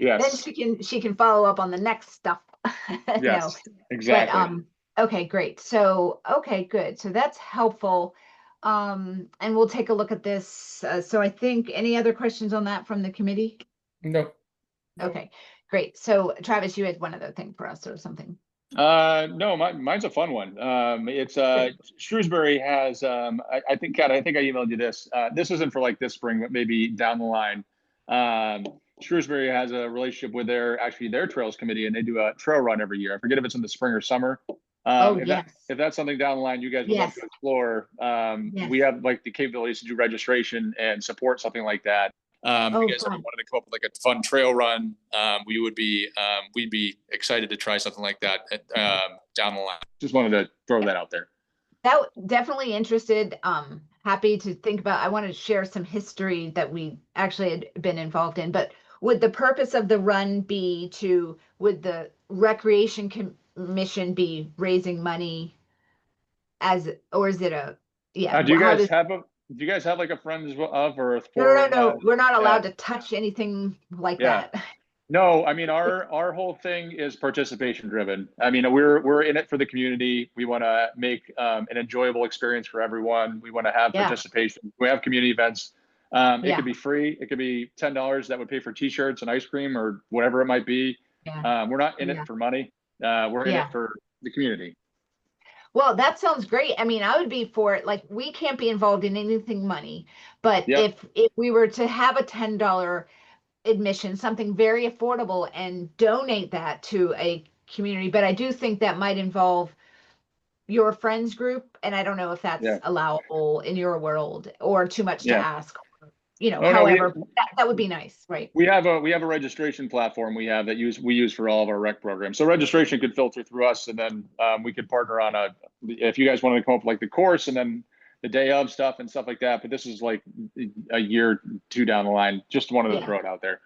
Yes. she can follow up on the next stuff. No. Yes. Exactly. But okay, great. So okay, good. So that's helpful. And we'll take a look at this. So I think any other questions on that from the committee? No. Okay, great. So Travis, you had one other thing for us or something. No, mine's a fun one. It's Shrewsbury has I think I emailed you this. This isn't for like this spring, but maybe down the line. Shrewsbury has a relationship with their trails committee, and they do a trail run every year. I forget if it's in the spring or summer. If that's something down the line you guys would love to explore, we have like the capabilities to do registration and support something like that. If you guys ever wanted to come up with like a fun trail run, we'd be excited to try something like that down the line. Just wanted to throw that out there. That definitely interested. Happy to think about. I want to share some history that we actually had been involved in. But would the purpose of the run be would the Recreation Commission be raising money or is it Do you guys have like a friends of or a forum? No. We're not allowed to touch anything like that. No, I mean our whole thing is participation driven. I mean we're in it for the community. We want to make an enjoyable experience for everyone. We want to have participation. We have community events. It could be free. It could be $10 that would pay for T-shirts and ice cream or whatever it might be. We're not in it for money. We're in it for the community. Well, that sounds great. I mean, I would be for it. Like, we can't be involved in anything money, but if we were to have a $10 admission, something very affordable, and donate that to a community, but I do think that might involve your friends group, and I don't know if that's allowable in your world or too much to ask. However, that would be nice, right? We have a registration platform we use for all of our rec programs. So registration could filter through us, and then we could partner on if you guys wanted to come up with like the course and then the day of stuff and stuff like that. But this is like a year or two down the line. Just wanted to throw it out there.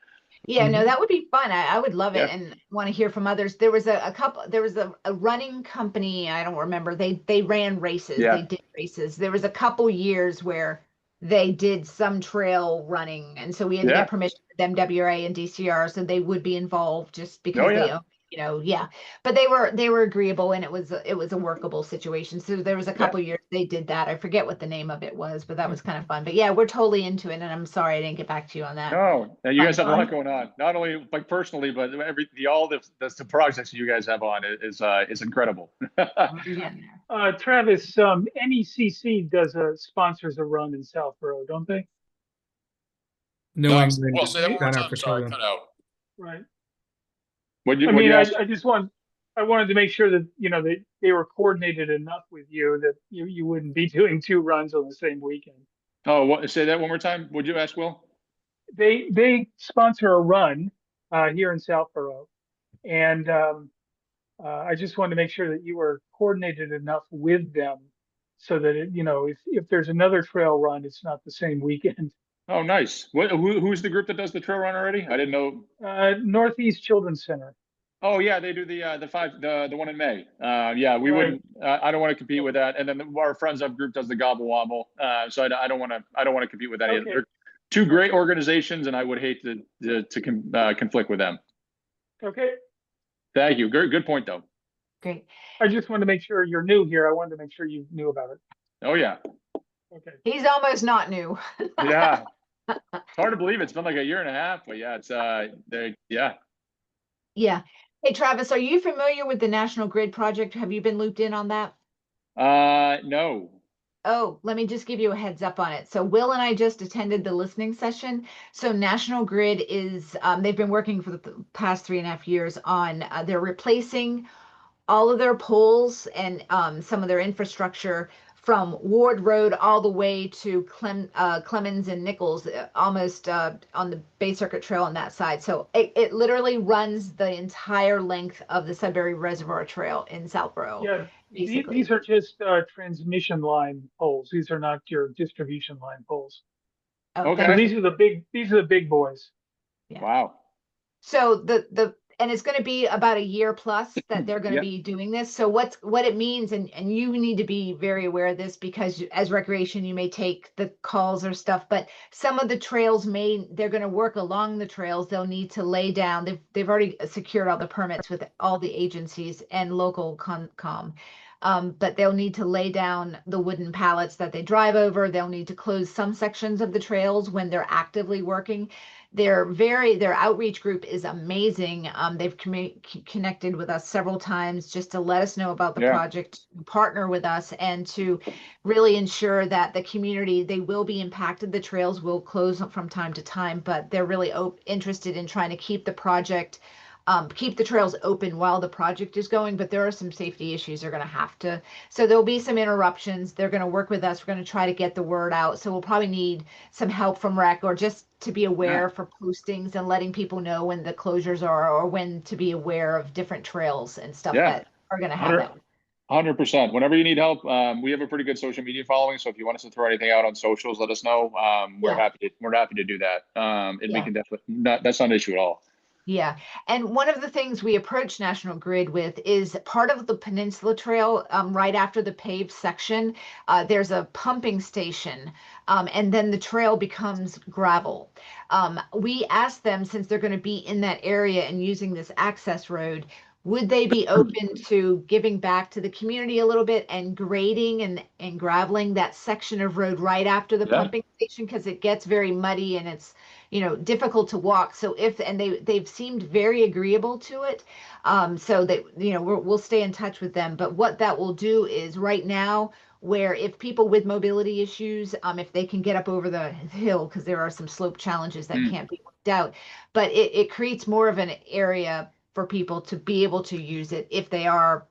Yeah, no, that would be fun. I would love it and want to hear from others. There was a running company, I don't remember. They ran races. They did races. There was a couple years where they did some trail running. And so we had to Yeah. get permission from MWRA and DCR, so they would be involved just because Oh, they yeah. own, yeah. But they were agreeable, and it was a workable situation. So there was a couple years they did that. I forget what the name of it was, but that was kind of fun. But yeah, we're totally into it, and I'm sorry I didn't get back to you on that. No, and you guys have a lot Fine. going on, not only like personally, but all the projects you guys have on is incredible. We're getting there. Travis, NECC sponsors a run in Southborough, don't they? New England Well, say that one more Center time. for Sorry, Children. cut out. Right. What you I what mean, you I asked? just I wanted to make sure that, that they were coordinated enough with you that you wouldn't be doing 2 runs on the same weekend. Oh, say that one more time. Would you ask, Will? They sponsor a run here in Southborough, and I just wanted to make sure that you were coordinated enough with them so that if there's another trail run, it's not the same weekend. Oh, nice. Who's the group that does the trail run already? I didn't know. Northeast Children's Center. Oh yeah, they do the one in May. Yeah, we Right. wouldn't. I don't want to compete with that. And then our Friends Up group does the Gobble Wobble. So I don't want to compete with that either. Okay. They're 2 great organizations, and I would hate to conflict with them. Okay. Thank you. Good point though. Great. I just wanted to make sure you're new here. I wanted to make sure you knew about it. Oh yeah, Okay. He's almost not new. yeah. It's hard to believe it's been like a year and a half, but yeah, it's yeah. Yeah. Hey, Travis, are you familiar with the National Grid project? Have you been looped in on that? No. Oh, let me just give you a heads up on it. So Will and I just attended the listening session. So National Grid is, they've been working for the past 3.5 years on, they're replacing all of their poles and some of their infrastructure from Ward Road all the way to Clemens and Nichols, almost on the Bay Circuit Trail on that side. So it literally runs the entire length of the Sudbury Reservoir Trail in Southborough. Yeah. Basically. These are just transmission line poles. These are not your distribution line poles. Oh, Okay. So these are the big boys. Yeah. Wow. So and it's going to be about a year plus that they're going to Yeah. be doing this. So what it means, and you need to be very aware of this, because as recreation, you may take the calls or stuff, but some of the trails they're going to work along the trails. They'll need to lay down. They've already secured all the permits with all the agencies and local com. But they'll need to lay down the wooden pallets that they drive over. They'll need to close some sections of the trails when they're actively working. Their outreach group is amazing. They've connected with us several times just to let us know about the Yeah. project, partner with us, and to really ensure that the community, they will be impacted. The trails will close from time to time, but they're really interested in trying to keep the project, keep the trails open while the project is going. But there are some safety issues they're going to have to. So there'll be some interruptions. They're going to work with us. We're going to try to get the word out. So we'll probably need some help from rec, or just to be aware for postings and letting people know when the closures are, or when to be aware of different trails and stuff Yeah. that are going to happen. 100%. Whenever you need help, we have a pretty good social media following. So if you want us to throw anything out on socials, let us know. We're Yeah. happy to do that. And we Yeah. can definitely that's not an issue at all. Yeah. And one of the things we approach National Grid with is part of the Peninsula Trail, right after the paved section, there's a pumping station, and then the trail becomes gravel. We asked them, since they're going to be in that area and using this access road, would they be open to giving back to the community a little bit and grading and graveling that section of road right after the Yeah. pumping station, because it gets very muddy and it's difficult to walk. So they've seemed very agreeable to it. So that, we'll stay in touch with them. But what that will do is, right now, where if people with mobility issues, if they can get up over the hill, because there are some slope challenges that can't be worked out, but it creates more of an area for people to be able to use it if they are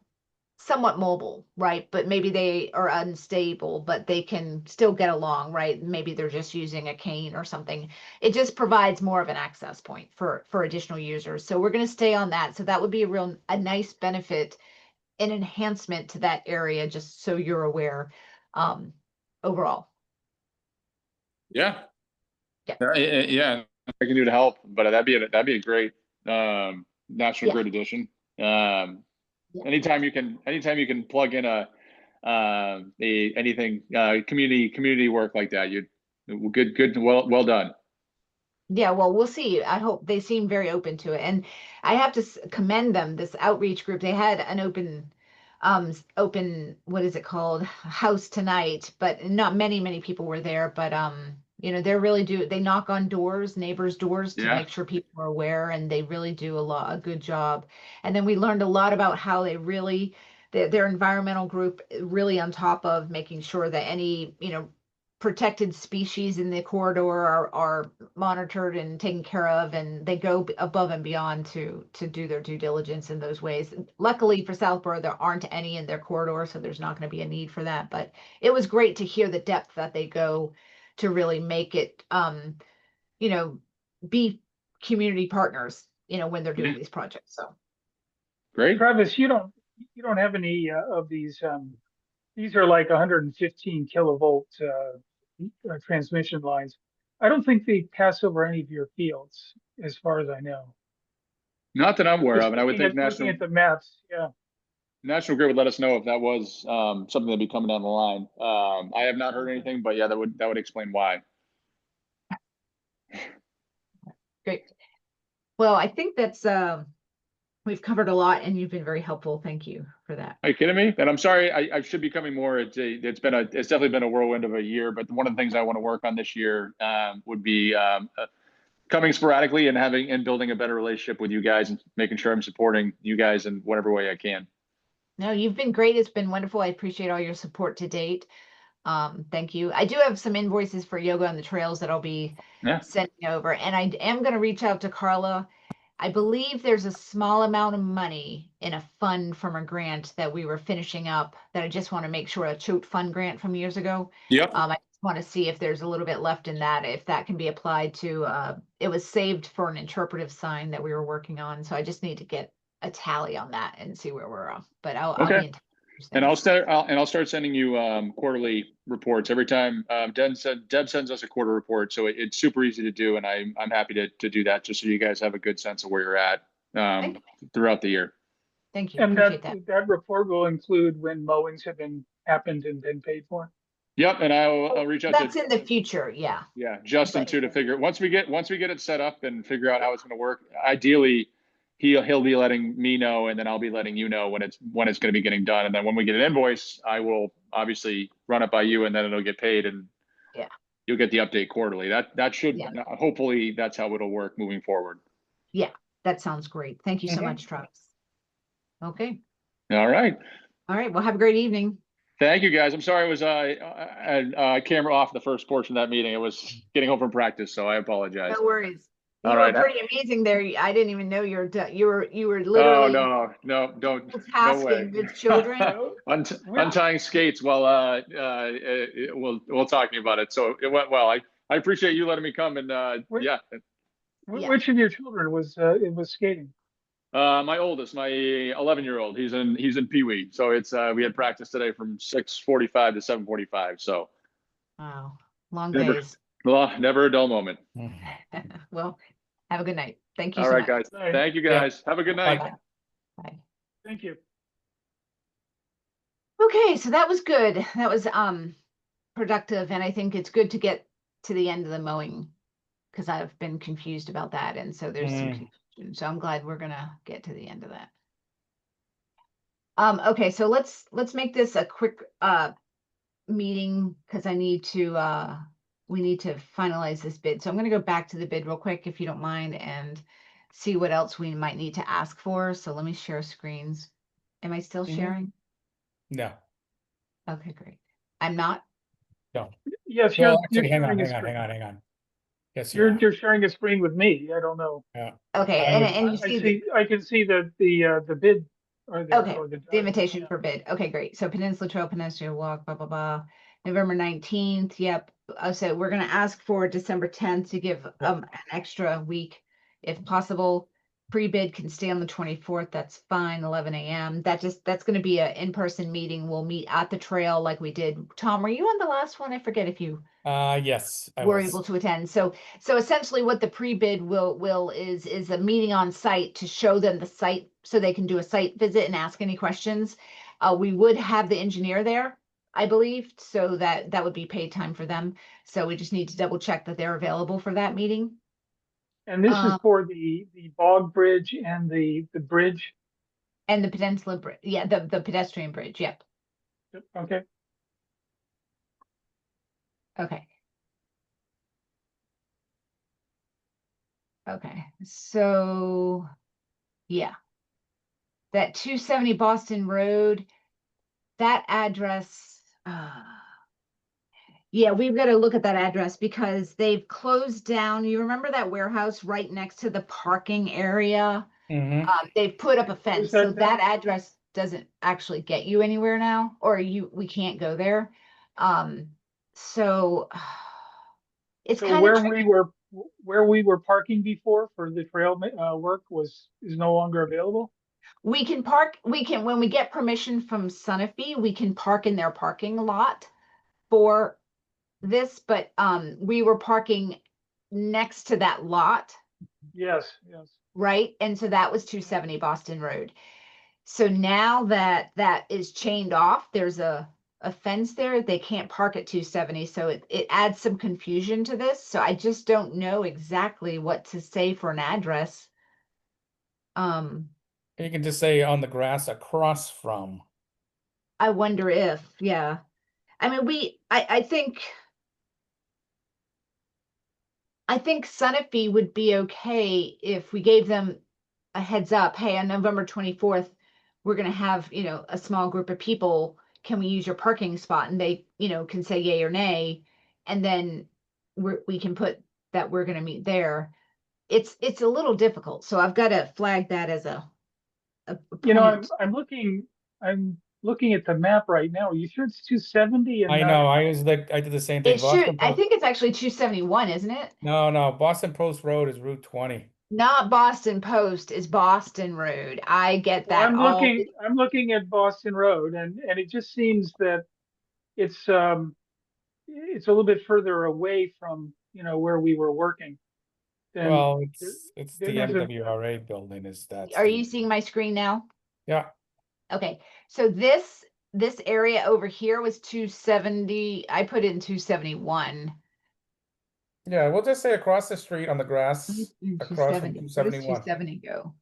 somewhat mobile, right? But maybe they are unstable, but they can still get along, right? Maybe they're just using a cane or something. It just provides more of an access point for additional users. So we're going to stay on that. So that would be a nice benefit, an enhancement to that area, just so you're aware, overall. Yeah. Yeah. Yeah. I can do to help, but that'd be a great National Yeah. Grid edition. Anytime you can plug in anything community work like that, Good, well done. Yeah, well, we'll see. I hope they seem very open to it. And I have to commend them, this outreach group. They had an open, what is it called? House tonight, but not many people were there. But, they knock on doors, neighbors' doors to Yeah. make sure people are aware, and they really do a good job. And then we learned a lot about how they really, their environmental group really on top of making sure that any, protected species in the corridor are monitored and taken care of, and they go above and beyond to do their due diligence in those ways. Luckily for Southborough, there aren't any in their corridor, so there's not going to be a need for that. But it was great to hear the depth that they go to really make it, be community partners, when they're doing these projects. So Great. Travis, you don't have any of these. These are like 115 kilovolt transmission lines. I don't think they pass over any of your fields, as far as I know. Not that I'm aware Just of, and I would think looking at the maps, yeah. National Grid would let us know if that was something that'd be coming down the line. I have not heard anything, but yeah, that would explain why. great. Well, I think that's we've covered a lot, and you've been very helpful. Thank you for that. Are you kidding me? And I'm sorry, I should be coming more. It's definitely been a whirlwind of a year, but one of the things I want to work on this year would be coming sporadically and building a better relationship with you guys and making sure I'm supporting you guys in whatever way I can. No, you've been great. It's been wonderful. I appreciate all your support to date. Thank you. I do have some invoices for Yoga on the Trails that I'll be sending over, and I am going to reach out to Carla. I believe there's a small amount of money in a fund from a grant that we were finishing up that I just want to make sure, a Choate Fund grant from years ago. Yep. I just want to see if there's a little bit left in that, if that can be applied to, it was saved for an interpretive sign that we were working on. So I just need to get a tally on that and see where we're at. But I'll be in touch. And I'll start sending you quarterly reports every time. Deb sends us a quarter report, so it's super easy to do, and I'm happy to do that, just so you guys have a good sense of where you're at throughout the year. Thank you. And Appreciate that report will include when mowings have happened and been paid for. Yep, and I'll reach out. That's in the future, yeah. Yeah, Justin too, to figure once we get it set up and figure out how it's going to work. Ideally, he'll be letting me know, and then I'll be letting you know when it's going to be getting done. And then when we get an invoice, I will obviously run it by you, and then it'll get paid, and you'll get the update quarterly. That should hopefully that's how it'll work moving forward. Yeah, that sounds great. Thank you so much, Travis. Okay. All right. Well, have a great evening. Thank you, guys. I'm sorry I was camera off the first portion of that meeting. It was getting home from practice, so I apologize. No worries. You All were right. pretty amazing there. I didn't even know you were Oh literally no, don't. No way. tasking with children. Untying skates while we'll talking about it. So it went well. I appreciate you letting me come, and Which of your children was skating? My oldest, my 11-year-old, he's in Pee Wee. So it's we had practice today from 6:45 to 7:45. So Wow, long days. Well, never a dull moment. Well, have a good night. Thank you All so right, much. guys. Thank you, guys. Have a good night. Bye. Bye. Thank you. Okay, so that was good. That was productive, and I think it's good to get to the end of the mowing, because I've been confused about that, and so there's some confusion. So I'm glad we're gonna get to the end of that. Okay, so let's make this a quick meeting, because I need to we need to finalize this bid. So I'm going to go back to the bid real quick, if you don't mind, and see what else we might need to ask for. So let me share screens. Am I still sharing? No. Okay, great. I'm not. No. Yes, Well, you're actually, hang on. Yes, you are. You're sharing a screen with me. I don't know. Yeah. Okay, and you see I can see the bid. Okay, the invitation for bid. Okay, great. So Peninsula Trail, Peninsula Walk, blah, blah, blah. November 19th. Yep. So we're going to ask for December 10th to give an extra week if possible. Pre-bid can stay on the 24th. That's fine. 11 a.m. That's going to be an in-person meeting. We'll meet at the trail like we did. Tom, were you on the last one? I forget if you Yes, I were was. able to attend. So essentially what the pre-bid will is a meeting on site to show them the site so they can do a site visit and ask any questions. We would have the engineer there I believe, so that would be paid time for them. So we just need to double check that they're available for that meeting. And this is Um, for the bog bridge and the bridge. And the peninsula, yeah, the pedestrian bridge, yep, Okay, okay. Okay, so, yeah. That 270 Boston Road, that address, yeah, we've got to look at that address because they've closed down. You remember that warehouse right next to the parking area? Mhm. They've put up a fence, that so that town? address doesn't actually get you anywhere now, or we can't go there. So it's So kind of where we were parking before for the trail work is no longer available? we can park, when we get permission from Sunapee, we can park in their parking lot for this, but we were parking next to that lot, Yes, yes. right? And so that was 270 Boston Road. So now that that is chained off, there's a fence there, they can't park at 270, so it adds some confusion to this. So I just don't know exactly what to say for an address. You can just say on the grass across from. I wonder if, yeah. I mean, I think Sunapee would be okay if we gave them a heads up. Hey, on November 24th, we're going to have, a small group of people. Can we use your parking spot? And they, can say yay or nay. And then we can put that we're going to meet there. It's a little difficult. So I've got to flag that as a You know, point. I'm looking at the map right now. Are you sure it's 270 and I not? know, I did the same It thing. should, I think it's actually 271, isn't it? No, Boston Post Road is Route 20. Not Boston Post, is Boston Road. I get Well, that all. I'm looking at Boston Road and it just seems that it's it's a little bit further away from, where we were working. Than Well, there- it's the there's a, MWRA building is that. Are you seeing my screen now? Yeah, Okay, so this area over here was 270. I put in 271. yeah, we'll just say across the street on the grass, across from 270. Where does 271. 270 go?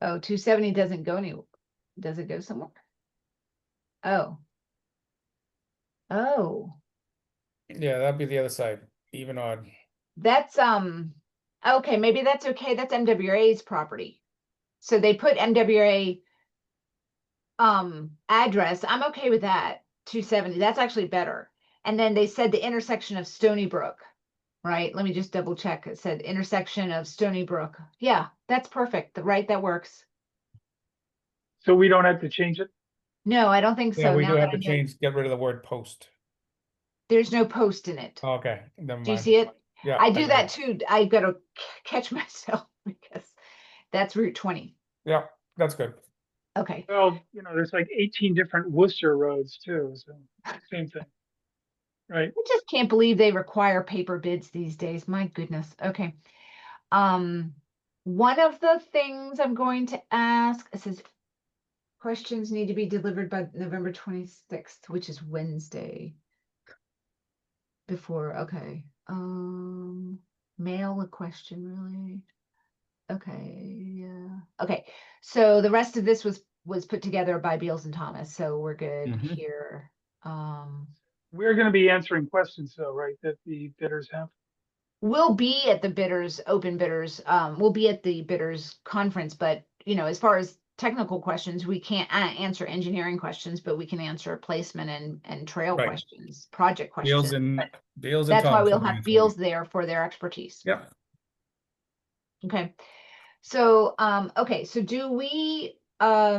Oh, 270 doesn't go anywhere. Does it go somewhere? Oh. Oh, Yeah, that'd be the other side, even odd. that's okay, maybe that's okay. That's MWA's property. So they put MWA address. I'm okay with that. 270. That's actually better. And then they said the intersection of Stony Brook, right? Let me just double check. It said intersection of Stony Brook. Yeah, that's perfect. Right, that works. so we don't have to change it. No, I don't think Yeah, so. we Now do that have I to know, change, get rid of the word post. there's no post in it. Okay, never Do you mind. see it? Yeah, I do got that it. too. I gotta catch myself because that's Route 20. Yeah, that's good. Okay. Well, there's like 18 different Worcester roads too, so same thing. Right. I just can't believe they require paper bids these days. My goodness. Okay. One of the things I'm going to ask, it says questions need to be delivered by November 26th, which is Wednesday. Before, okay. Mail a question, really? Okay, yeah. Okay. So the rest of this was put together by Beals and Thomas, so we're good Mhm. here. We're going to be answering questions though, right? That the bidders have. We'll be at the bidders, open bidders, we'll be at the bidders conference, but as far as technical questions, we can't answer engineering questions, but we can answer placement and trail Right. questions, project Beals questions. and But Beals and that's why Thomas we'll will be have answering. Beals there for their expertise. Yep. Okay. So, okay, so do we, I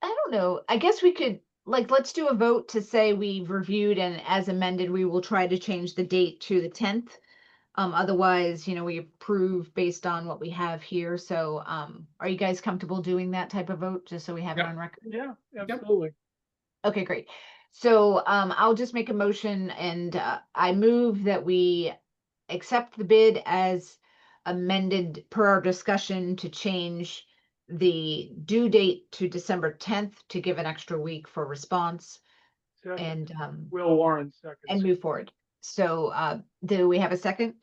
don't know, I guess we could, let's do a vote to say we've reviewed and as amended, we will try to change the date to the 10th. Otherwise, we approve based on what we have here. So, are you guys comfortable doing that type of vote, just so we have it Yep. on record? Yeah, absolutely. Okay, great. So, I'll just make a motion and, I move that we accept the bid as amended per our discussion to change the due date to December 10th to give an extra week for response Second. and Will Warren seconds. move forward. So do we have a second?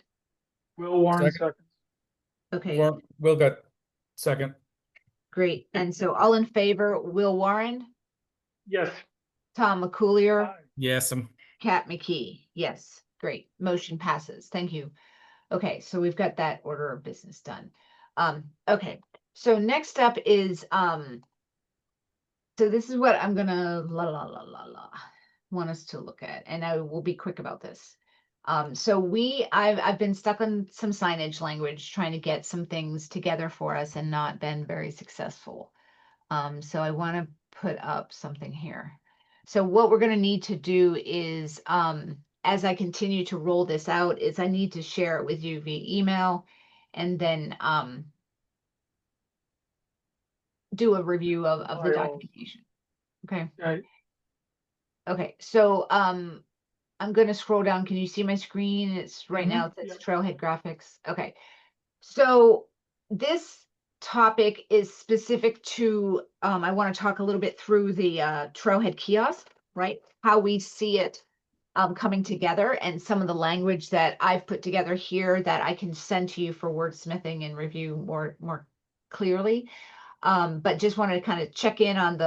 Will Warren Second. seconds. Okay, Will got second. great. And so all in favor, Will Warren, Yes. Tom McCoolier, Aye. Yes, Kat McKee. Yes, great. Motion passes. Thank you. Okay, so we've got that order of business done. Okay, so next up is so this is what I'm gonna want us to look at, and I will be quick about this. So I've been stuck on some signage language trying to get some things together for us and not been very successful. So I want to put up something here. So what we're going to need to do is, as I continue to roll this out, is I need to share it with you via email and then do a review of the By all. documentation. Okay. Right. Okay. So I'm going to scroll down. Can you see my screen? It's right now, it says Yep. Trailhead Graphics. Okay. So this topic is specific to, I want to talk a little bit through the Trailhead kiosk, right? How we see it coming together and some of the language that I've put together here that I can send to you for wordsmithing and review more clearly. But just wanted to kind of check in on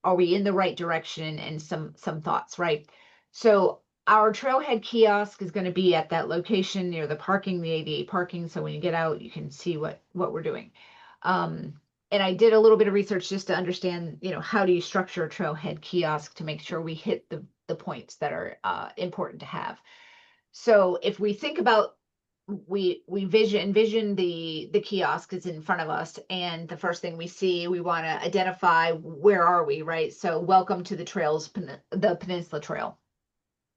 are we in the right direction and some thoughts, right? So our Trailhead kiosk is going to be at that location near the parking, the ADA parking. So when you get out, you can see what we're doing. And I did a little bit of research just to understand, how do you structure a Trailhead kiosk to make sure we hit the points that are important to have. So if we think about, we envision the kiosk is in front of us, and the first thing we see, we want to identify where are we, right? So welcome to the trails, the Peninsula Trail.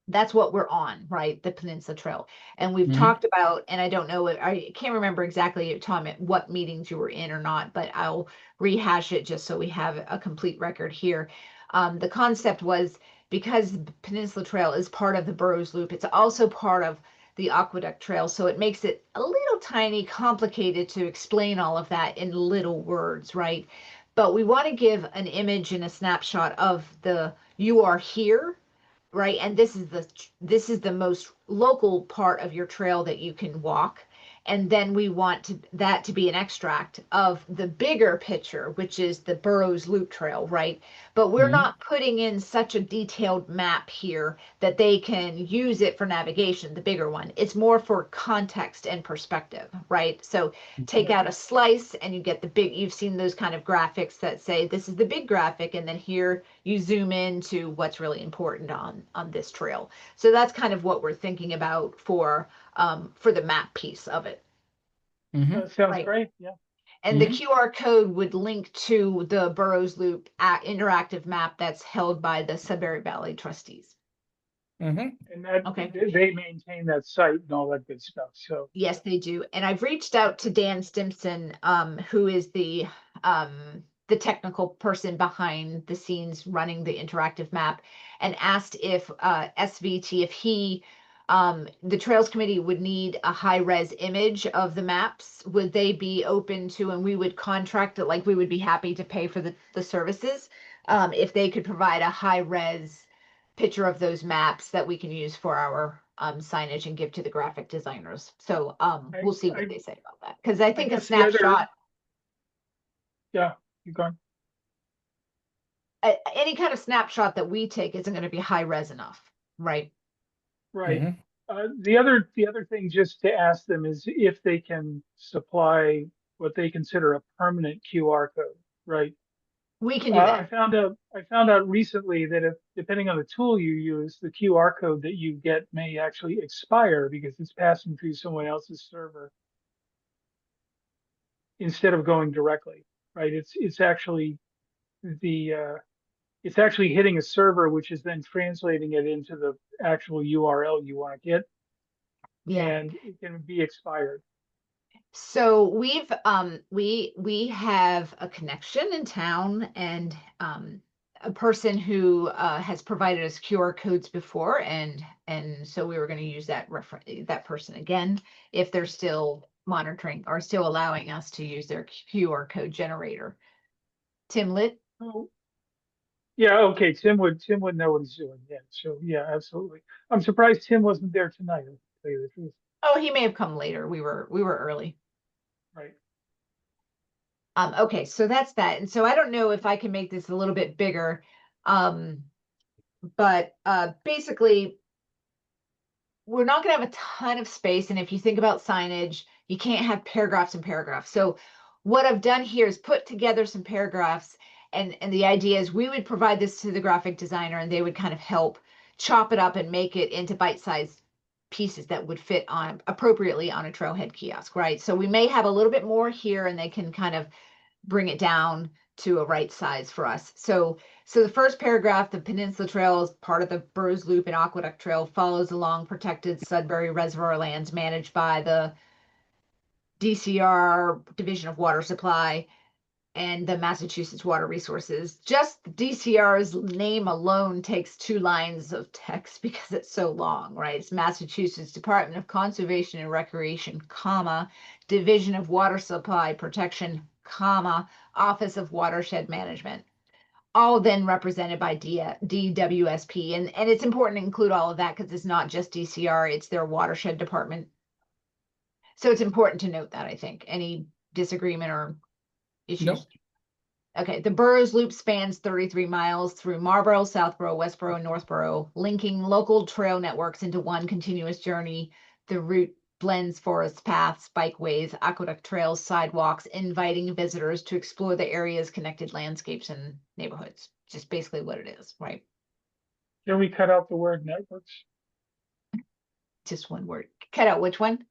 That's what we're on, right? The Peninsula Trail. And we've Mhm. talked about, and I don't know, I can't remember exactly, Tom, what meetings you were in or not, but I'll rehash it just so we have a complete record here. The concept was, because the Peninsula Trail is part of the Burroughs Loop, it's also part of the Aqueduct Trail. So it makes it a little tiny complicated to explain all of that in little words, right? But we want to give an image and a snapshot of you are here, right? And this is the most local part of your trail that you can walk. And then we want that to be an extract of the bigger picture, which is the Burroughs Loop Trail, right? But we're Mhm. not putting in such a detailed map here that they can use it for navigation, the bigger one. It's more for context and perspective, right? So take out a slice and you get you've seen those kind of graphics that say this is the big graphic, and then here you zoom into what's really important on this trail. So that's kind of what we're thinking about for the map piece of it. Mhm. That sounds Right. great. Yeah. And the Mhm. QR code would link to the Burroughs Loop interactive map that's held by the Sudbury Valley trustees. Mhm. And that Okay. they maintain that site and all that good stuff. So Yes, they do. And I've reached out to Dan Stimson, who is the technical person behind the scenes running the interactive map, and asked if SVT, if the Trails Committee would need a high-res image of the maps, would they be open to, and we would contract it, like we would be happy to pay for the services, if they could provide a high-res picture of those maps that we can use for our signage and give to the graphic designers. So we'll see what they say about that. Because I think a guess the other- snapshot, yeah, you're going. any kind of snapshot that we take isn't going to be high res enough, right? Right. Mhm. The other thing just to ask them is if they can supply what they consider a permanent QR code, right? We can do I that. found out recently that if, depending on the tool you use, the QR code that you get may actually expire because it's passing through someone else's server instead of going directly, right? It's actually it's actually hitting a server, which is then translating it into the actual URL you want to get, Yeah. and it can be expired. So we have a connection in town, and a person who has provided us QR codes before, and so we were going to use that person again if they're still monitoring or still allowing us to use their QR code generator. Tim Lit? Oh, yeah, okay, Tim would know what he's doing, yeah, so, yeah, absolutely. I'm surprised Tim wasn't there tonight, to tell you the truth, Oh, he may have come later. We were early. right? Okay, so that's that. And so I don't know if I can make this a little bit bigger. But basically, we're not going to have a ton of space. And if you think about signage, you can't have paragraphs and paragraphs. So what I've done here is put together some paragraphs. And the idea is we would provide this to the graphic designer and they would kind of help chop it up and make it into bite-sized pieces that would fit on appropriately on a trailhead kiosk, right? So we may have a little bit more here and they can kind of bring it down to a right size for us. So the first paragraph, the Peninsula Trail is part of the Burroughs Loop and Aqueduct Trail, follows along protected Sudbury Reservoir lands managed by the DCR, Division of Water Supply, and the Massachusetts Water Resources. Just the DCR's name alone takes 2 lines of text because it's so long, right? It's Massachusetts Department of Conservation and Recreation, comma, Division of Water Supply Protection, comma, Office of Watershed Management, all then represented by DWSP. And it's important to include all of that because it's not just DCR, it's their watershed department. So it's important to note that, I think. Any disagreement or issues? Nope. Okay, the Burroughs Loop spans 33 miles through Marlborough, Southborough, Westborough, and Northborough, linking local trail networks into one continuous journey. The route blends forest paths, bikeways, aqueduct trails, sidewalks, inviting visitors to explore the area's connected landscapes and neighborhoods. Just basically what it is, right? Can we cut out the word networks? Just one word. Cut out which one?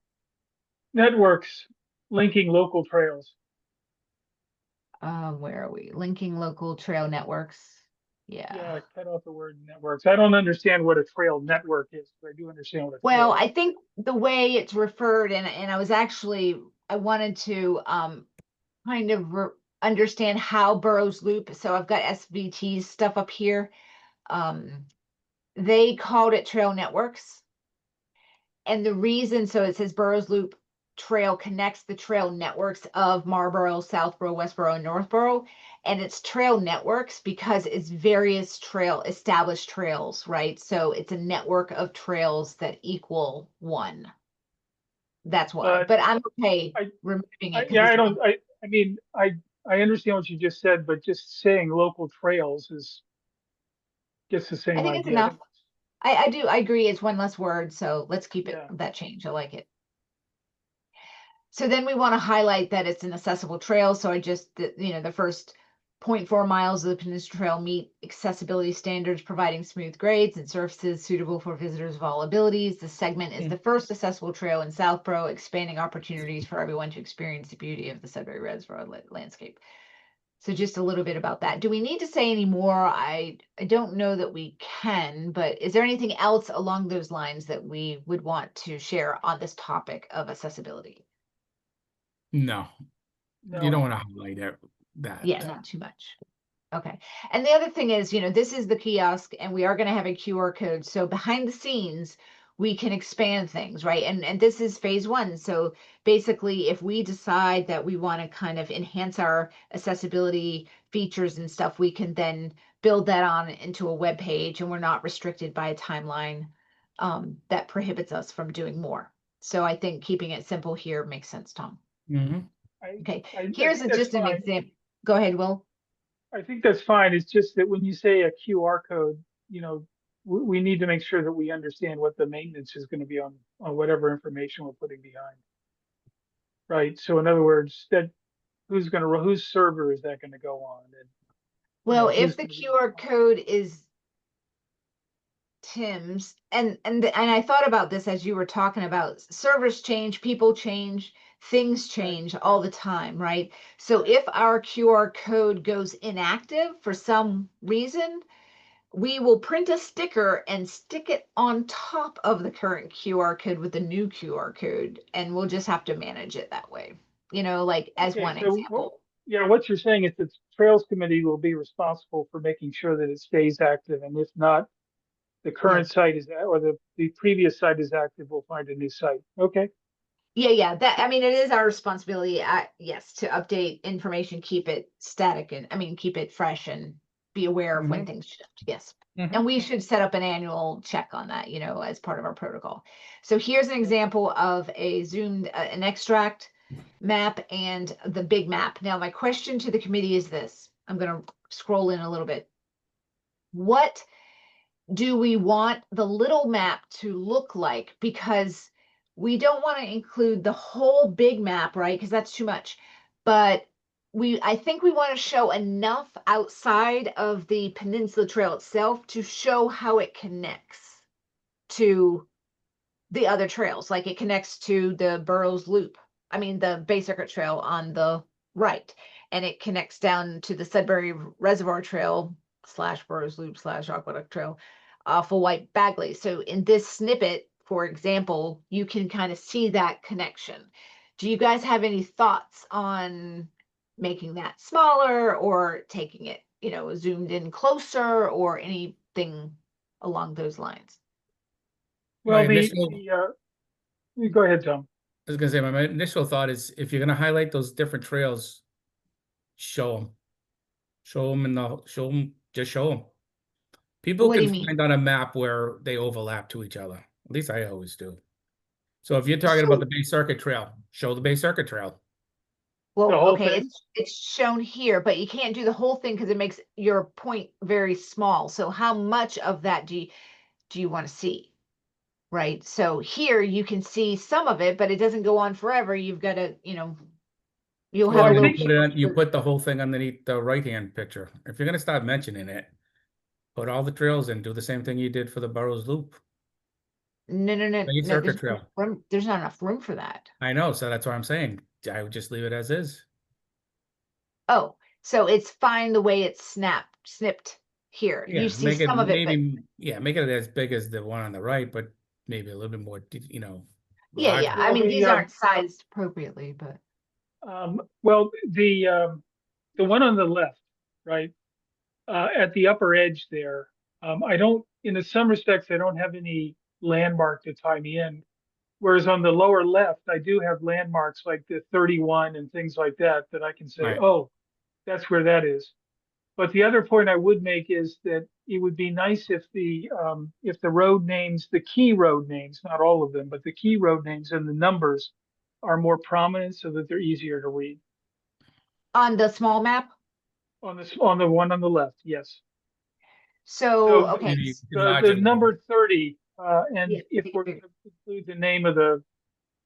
Networks linking local trails. Where are we? Linking local trail networks. Yeah, cut out the word networks. I don't understand what a trail network is, but I do understand what a Well, trail I think the way it's referred, and I wanted to kind of understand how Burroughs Loop. So I've got SVT stuff up here. They called it Trail Networks, and the reason, so it says Burroughs Loop Trail connects the trail networks of Marlborough, Southborough, Westborough, and Northborough. And it's trail networks because it's various established trails, right? So it's a network of trails that equal one. That's why. But I'm okay removing it. yeah, I mean, I understand what you just said, but just saying local trails is gets the same I idea. think it's enough. I do. I agree. It's one less word. So let's keep it Yeah. that change. I like it. So then we want to highlight that it's an accessible trail. So the first 0.4 miles of the Peninsula Trail meet accessibility standards, providing smooth grades and surfaces suitable for visitors of all abilities. The segment is the first accessible trail in Southborough, expanding opportunities for everyone to experience the beauty of the Sudbury Reservoir landscape. So just a little bit about that. Do we need to say any more? I don't know that we can, but is there anything else along those lines that we would want to share on this topic of accessibility? No, No. you don't want to highlight that. Yeah, not too much. Okay. And the other thing is, this is the kiosk and we are going to have a QR code. So behind the scenes, we can expand things, right? And this is phase 1. So basically, if we decide that we want to kind of enhance our accessibility features and stuff, we can then build that on into a web page and we're not restricted by a timeline that prohibits us from doing more. So I think keeping it simple here makes sense, Tom. Mm-hmm. Okay, I here's think that's just an fine. example. Go ahead, Will. I think that's fine. It's just that when you say a QR code, we need to make sure that we understand what the maintenance is going to be on whatever information we're putting behind. Right. So in other words, that whose server is that going to go on? And Well, who's if the gonna be QR code is Tim's, and I thought about this as you were talking about servers change, people change, things change all the time, right? So if our QR code goes inactive for some reason, we will print a sticker and stick it on top of the current QR code with the new QR code, and we'll just have to manage it that way, like as Okay, one so example. what you're saying is that the Trails Committee will be responsible for making sure that it stays active, and if not, the current site is or the previous site is active, we'll find a new site. Okay. Yeah, that, I mean, it is our responsibility, yes, to update information, keep it static and, I mean, keep it fresh and be aware of when things shift, yes. And we should set up an annual check on that, you know, as part of our protocol. So here's an example of a zoomed, an extract map and the big map. Now, my question to the committee is this. I'm gonna scroll in a little bit. What do we want the little map to look like? Because we don't want to include the whole big map, right? Because that's too much. But I think we want to show enough outside of the Peninsula Trail itself to show how it connects to the other trails. Like it connects to the Burroughs Loop. I mean, the Bay Circuit Trail on the right. And it connects down to the Sudbury Reservoir Trail / Burroughs Loop / Aqueduct Trail off of White Bagley. So in this snippet, for example, you can kind of see that connection. Do you guys have any thoughts on making that smaller or taking it, you know, zoomed in closer or anything along those lines? My Well, initial, go ahead, Tom. I was gonna say, my initial thought is if you're gonna highlight those different trails, show them. Show them just show them. People What do can you mean? find on a map where they overlap to each other. At least I always do. So if you're talking So- about the Bay Circuit Trail, show the Bay Circuit Trail. Well, The whole okay, thing? it's shown here, but you can't do the whole thing because it makes your point very small. So how much of that do you want to see? Right? So here you can see some of it, but it doesn't go on forever. You've got to, you know, you'll have Well, a I little. think You put the whole thing underneath the right-hand picture. If you're gonna start mentioning it, put all the trails in, do the same thing you did for the Burroughs Loop. No, Bay Circuit Trail. There's not enough room for that. I know, so that's what I'm saying. I would just leave it as is. Oh, so it's fine the way it's snipped here. Yeah, You see make it some of it, but maybe, yeah, make it as big as the one on the right, but maybe a little bit more, you know. yeah. larger. I mean, Well, these aren't sized appropriately, but well, the one on the left, right, at the upper edge there, I don't, in some respects, I don't have any landmark to tie me in. Whereas on the lower left, I do have landmarks like the 31 and things like that, that I can say, Right. oh, that's where that is. But the other point I would make is that it would be nice if the road names, the key road names, not all of them, but the key road names and the numbers are more prominent so that they're easier to read. on the small map. On the one on the left, yes. So, So okay. Maybe you can The enlarge it a little number bit. 30, and Yeah, if make it we're going bigger. to include the name of the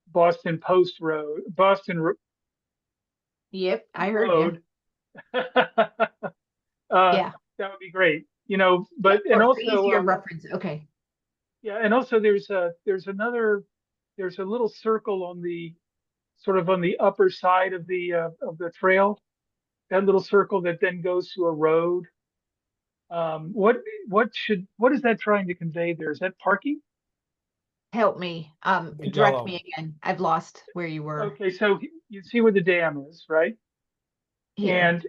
Boston Post Road, Yep, I heard you. Road, Yeah. that would be great. You know, but Yeah, and for also easier reference. Okay. yeah, and also there's a little circle on the sort of on the upper side of the trail. That little circle that then goes to a road. What is that trying to convey there? Is that parking? Help me. The Direct yellow. me again. I've lost where you were Okay, so you see where the dam is, right? here. And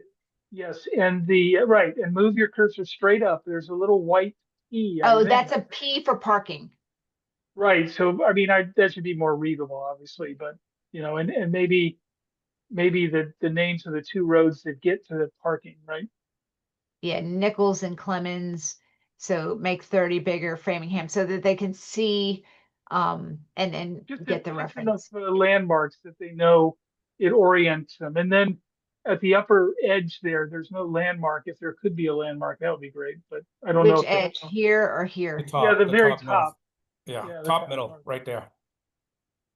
yes, and right, and move your cursor straight up. There's a little white P. I Oh, think. that's a P for parking. Right. So I mean, that should be more readable, obviously, but you know, and maybe the names of the two roads that get to the parking, right? Yeah, Nichols and Clemens. So make 30 bigger, Framingham, so that they can see and Just get the enough reference. landmarks that they know it orients them. And then at the upper edge there's no landmark. If there could be a landmark, that would be great. But I don't know Which if they- edge, here or The here? top, the very north. top. Yeah, Yeah, the top top middle, north. right there.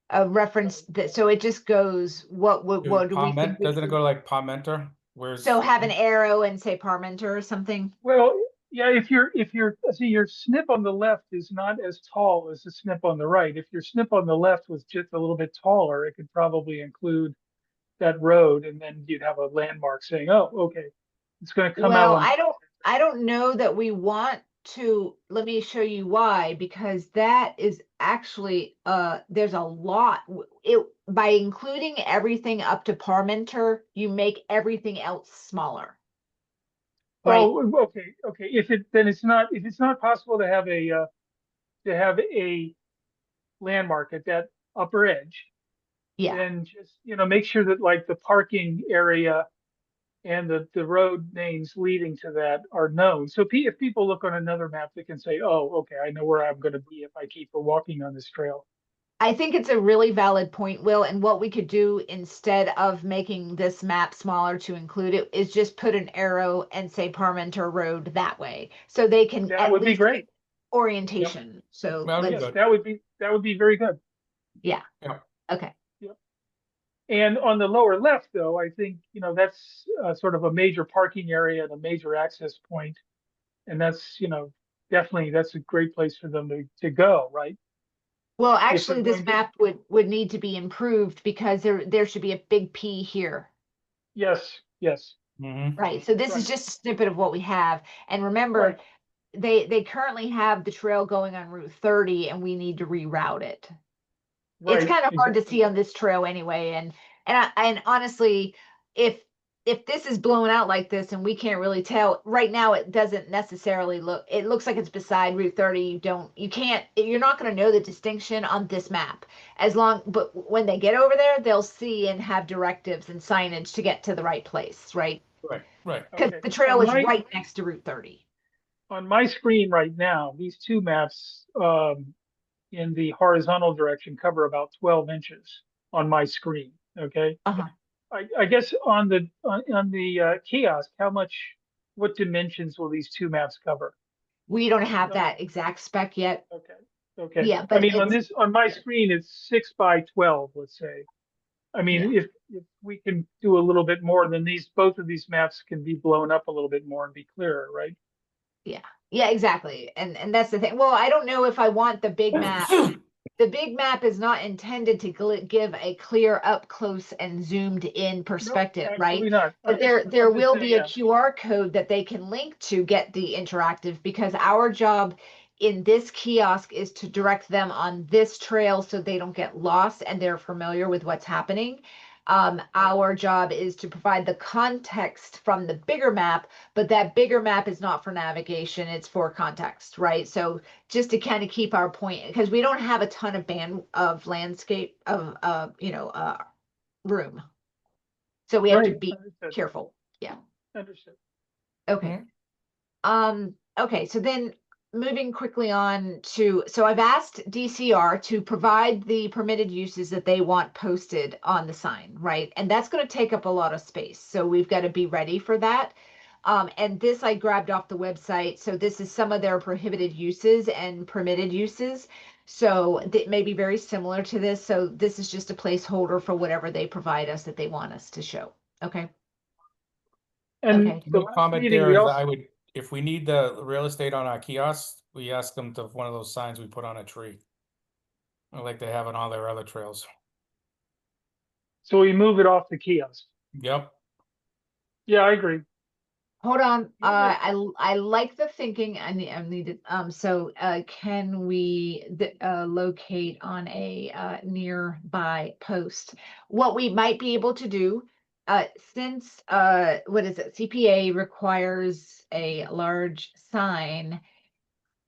A reference that, so it just goes, what do we think? Doesn't it go like Parmenter? Where's So have an arrow and say Parmenter or something? Well, yeah, if your snip on the left is not as tall as the snip on the right. If your snip on the left was just a little bit taller, it could probably include that road, and then you'd have a landmark saying, "Oh, okay, it's going to come out." Well, on I don't know that we want to, let me show you why, because that is actually, there's a lot, by including everything up to Parmenter, you make everything else smaller. Right? Oh, okay. If it's not possible to have a landmark at that upper edge, Yeah, then just, make sure that like the parking area and the road names leading to that are known. So if people look on another map, they can say, oh, okay, I know where I'm gonna be if I keep walking on this trail. I think it's a really valid point, Will, and what we could do instead of making this map smaller to include it is just put an arrow and say Parmenter Road that way, so they can That at would be least great. get orientation. So That'd be let's, Yes, good. that would be very good. yeah, Yeah. okay. And on the lower left, though, I think, that's sort of a major parking area and a major access point. And that's, definitely, that's a great place for them to go, right? Well, If they're actually, this going to, map would need to be improved because there should be a big P here. yes, yes, Mm-hmm. Right, so this is right, just a snippet of what we have. And remember, right, they currently have the trail going on Route 30 and we need to reroute it. It's right, kind of hard to exactly. see on this trail anyway, and honestly, if this is blown out like this and we can't really tell right now, it doesn't necessarily look. It looks like it's beside Route 30. You're not going to know the distinction on this map but when they get over there, they'll see and have directives and signage to get to the right place, right? Right. Right. Because Okay. the trail On is my, right next to Route 30. on my screen right now, these two maps, in the horizontal direction cover about 12 inches on my screen, okay? Uh-huh. I guess on the kiosk, what dimensions will these two maps cover? We don't have No. that exact spec yet. Okay, okay. Yeah, I but mean, it's on my screen, it's 6 by 12, let's say. I mean, yeah. if we can do a little bit more, then both of these maps can be blown up a little bit more and be clearer, right? Yeah, exactly. And that's the thing. Well, I don't know if I want the big map. The big map is not intended to give a clear up close and zoomed in No, perspective, right? absolutely not. But there I'm just will saying, be a yeah. QR code that they can link to get the interactive, because our job in this kiosk is to direct them on this trail so they don't get lost and they're familiar with what's happening. Our job is to provide the context from the bigger map, but that bigger map is not for navigation, it's for context, right? So just to kind of keep our point, because we don't have a ton of landscape of room. So we have to Right, be understood, careful. Yeah. understood. Okay. Okay, so then moving quickly on so I've asked DCR to provide the permitted uses that they want posted on the sign, right? And that's going to take up a lot of space. So we've got to be ready for that. And this I grabbed off the website. So this is some of their prohibited uses and permitted uses. So that may be very similar to this. So this is just a placeholder for whatever they provide us that they want us to show. Okay. And Okay. the My last comment meeting, there we is also, if we need the real estate on our kiosk, we ask them to one of those signs we put on a tree. Like they have on all their other trails. so we move it off the kiosk. Yep. Yeah, I agree. Hold on. Yeah, I like the thinking. I needed so can we locate on a nearby post? What we might be able to do, since what is it? CPA requires a large sign,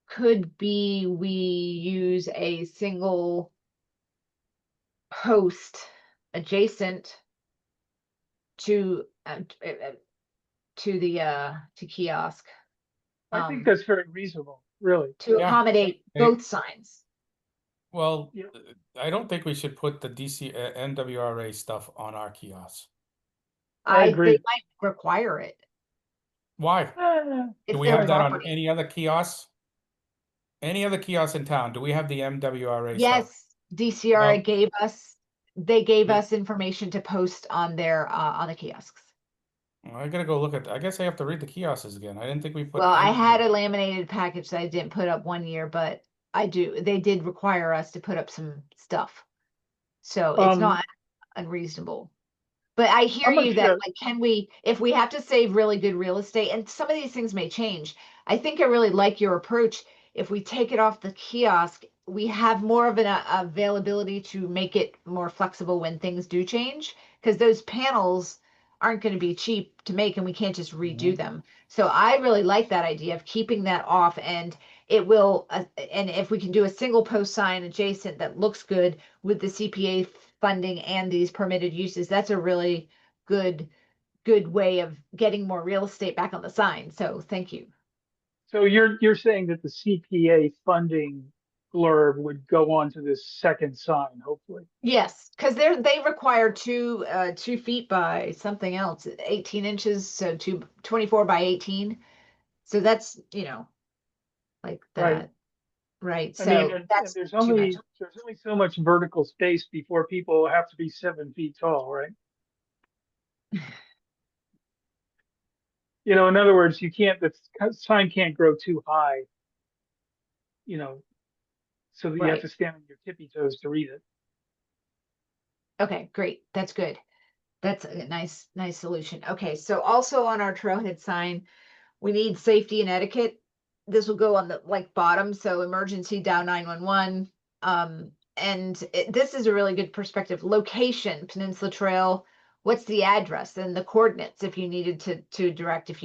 could be we use a single post adjacent to to kiosk. I think that's very reasonable, really. To Yeah. accommodate Hey. both signs. Well, Yeah. I don't think we should put the DC NWRA stuff on our kiosks. I They agree. might require it. Why? Do It's we their have that on property. any other kiosks? Any other kiosks in town? Do we have the MWRA stuff? Yes, DCRA No. gave They- us information to post on their on the kiosks. Well, I gotta go look at. I guess I have to read the kiosks again. I didn't think we put. Well, I any- had a laminated package that I didn't put up one year, but they did require us to put up some stuff. So it's Um, not unreasonable. But I hear I'm not you that sure. like, if we have to save really good real estate, and some of these things may change. I think I really like your approach. If we take it off the kiosk, we have more of an availability to make it more flexible when things do change, because those panels aren't going to be cheap to make and we can't just redo them. So I really like that idea of keeping that off, and it will, and if we can do a single post sign adjacent that looks good with the CPA funding and these permitted uses, that's a really good way of getting more real estate back on the sign. So thank you. So you're saying that the CPA funding blurb would go on to this second sign, hopefully. Yes, because they require 2 feet by something else, 18 inches, so 24 by 18. So that's, like Right. that, right? I So mean, and that's there's too much. only so much vertical space before people have to be 7 feet tall, right? In other words, the sign can't grow too high, so that you have Right. to stand on your tippy toes to read it. Okay, great. That's good. That's a nice solution. Okay, so also on our trailhead sign, we need safety and etiquette. This will go on the bottom, so emergency dial 911. And this is a really good perspective. Location, Peninsula Trail. What's the address and the coordinates if you needed to direct, if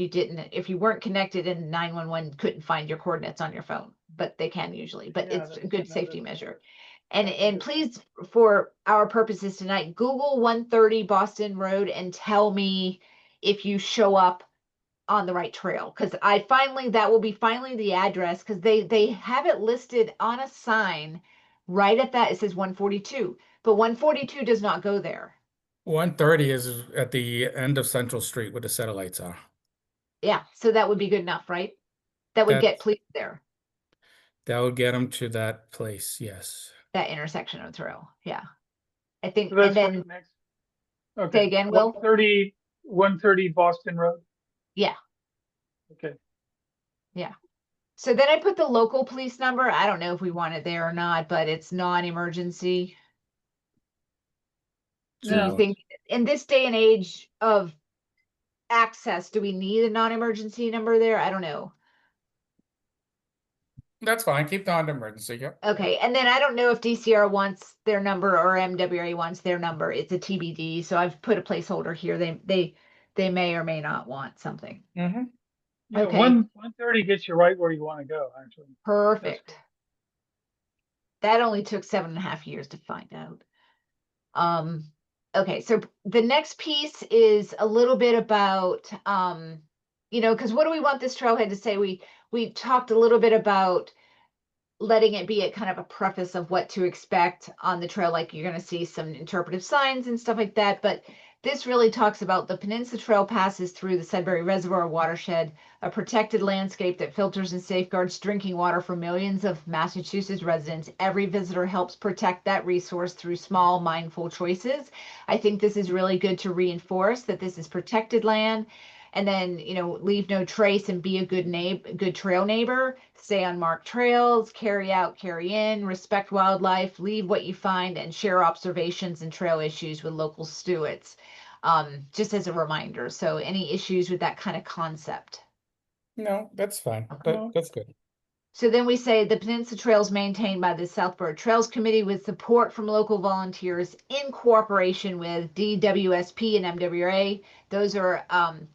you weren't connected and 911 couldn't find your coordinates on your phone, but they can usually, but Yeah, it's a good safety that's- measure. And that's a good please, for our purposes tonight, Google 130 Boston Road and tell me if you show up on the right trail, because that will be finally the address, because they have it listed on a sign right at that. It says 142, but 142 does not go there. 130 is at the end of Central Street where the satellites are. Yeah, so that would be good enough, right? That would get That's police there, that would get them to that place. Yes. that intersection of the trail. Yeah, I think. So that's And right then next. Okay. say again, Will. 130 Boston Road. Yeah. Okay. So then I put the local police number. I don't know if we want it there or not, but it's non-emergency. Do you So think in this day and age of access, do we need a non-emergency number there? I don't know. that's fine. Keep the on emergency. Yep. Okay, and then I don't know if DCR wants their number or MWA wants their number. It's a TBD, so I've put a placeholder here. They may or may not want something. Mm-hmm. Yeah, Okay. 130 gets you right where you want to go, actually. Perfect. good. That only took 7.5 years to find out. Okay, so the next piece is a little bit about, because what do we want this trailhead to say? We talked a little bit about letting it be a kind of a preface of what to expect on the trail, like you're going to see some interpretive signs and stuff like that. But this really talks about the Peninsula Trail passes through the Sudbury Reservoir watershed, a protected landscape that filters and safeguards drinking water for millions of Massachusetts residents. Every visitor helps protect that resource through small, mindful choices. I think this is really good to reinforce that this is protected land. And then, leave no trace and be a good trail neighbor. Stay on marked trails, carry out, carry in, respect wildlife, leave what you find, and share observations and trail issues with local stewards. Just as a reminder. So any issues with that kind of concept? No, that's fine. Okay. That's good. So then we say the Peninsula Trails maintained by the Southborough Trails Committee with support from local volunteers in cooperation with DWSP and MWA. Those are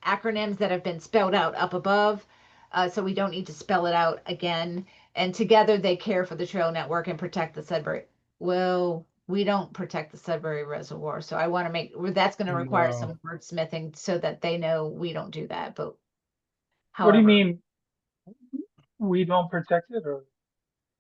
acronyms that have been spelled out up above, so we don't need to spell it out again. And together they care for the trail network and protect the Sudbury. Well, we don't protect the Sudbury Reservoir, so I want to that's going to require some wordsmithing so that they know we don't do that. But What do you however, mean we don't protect it, or?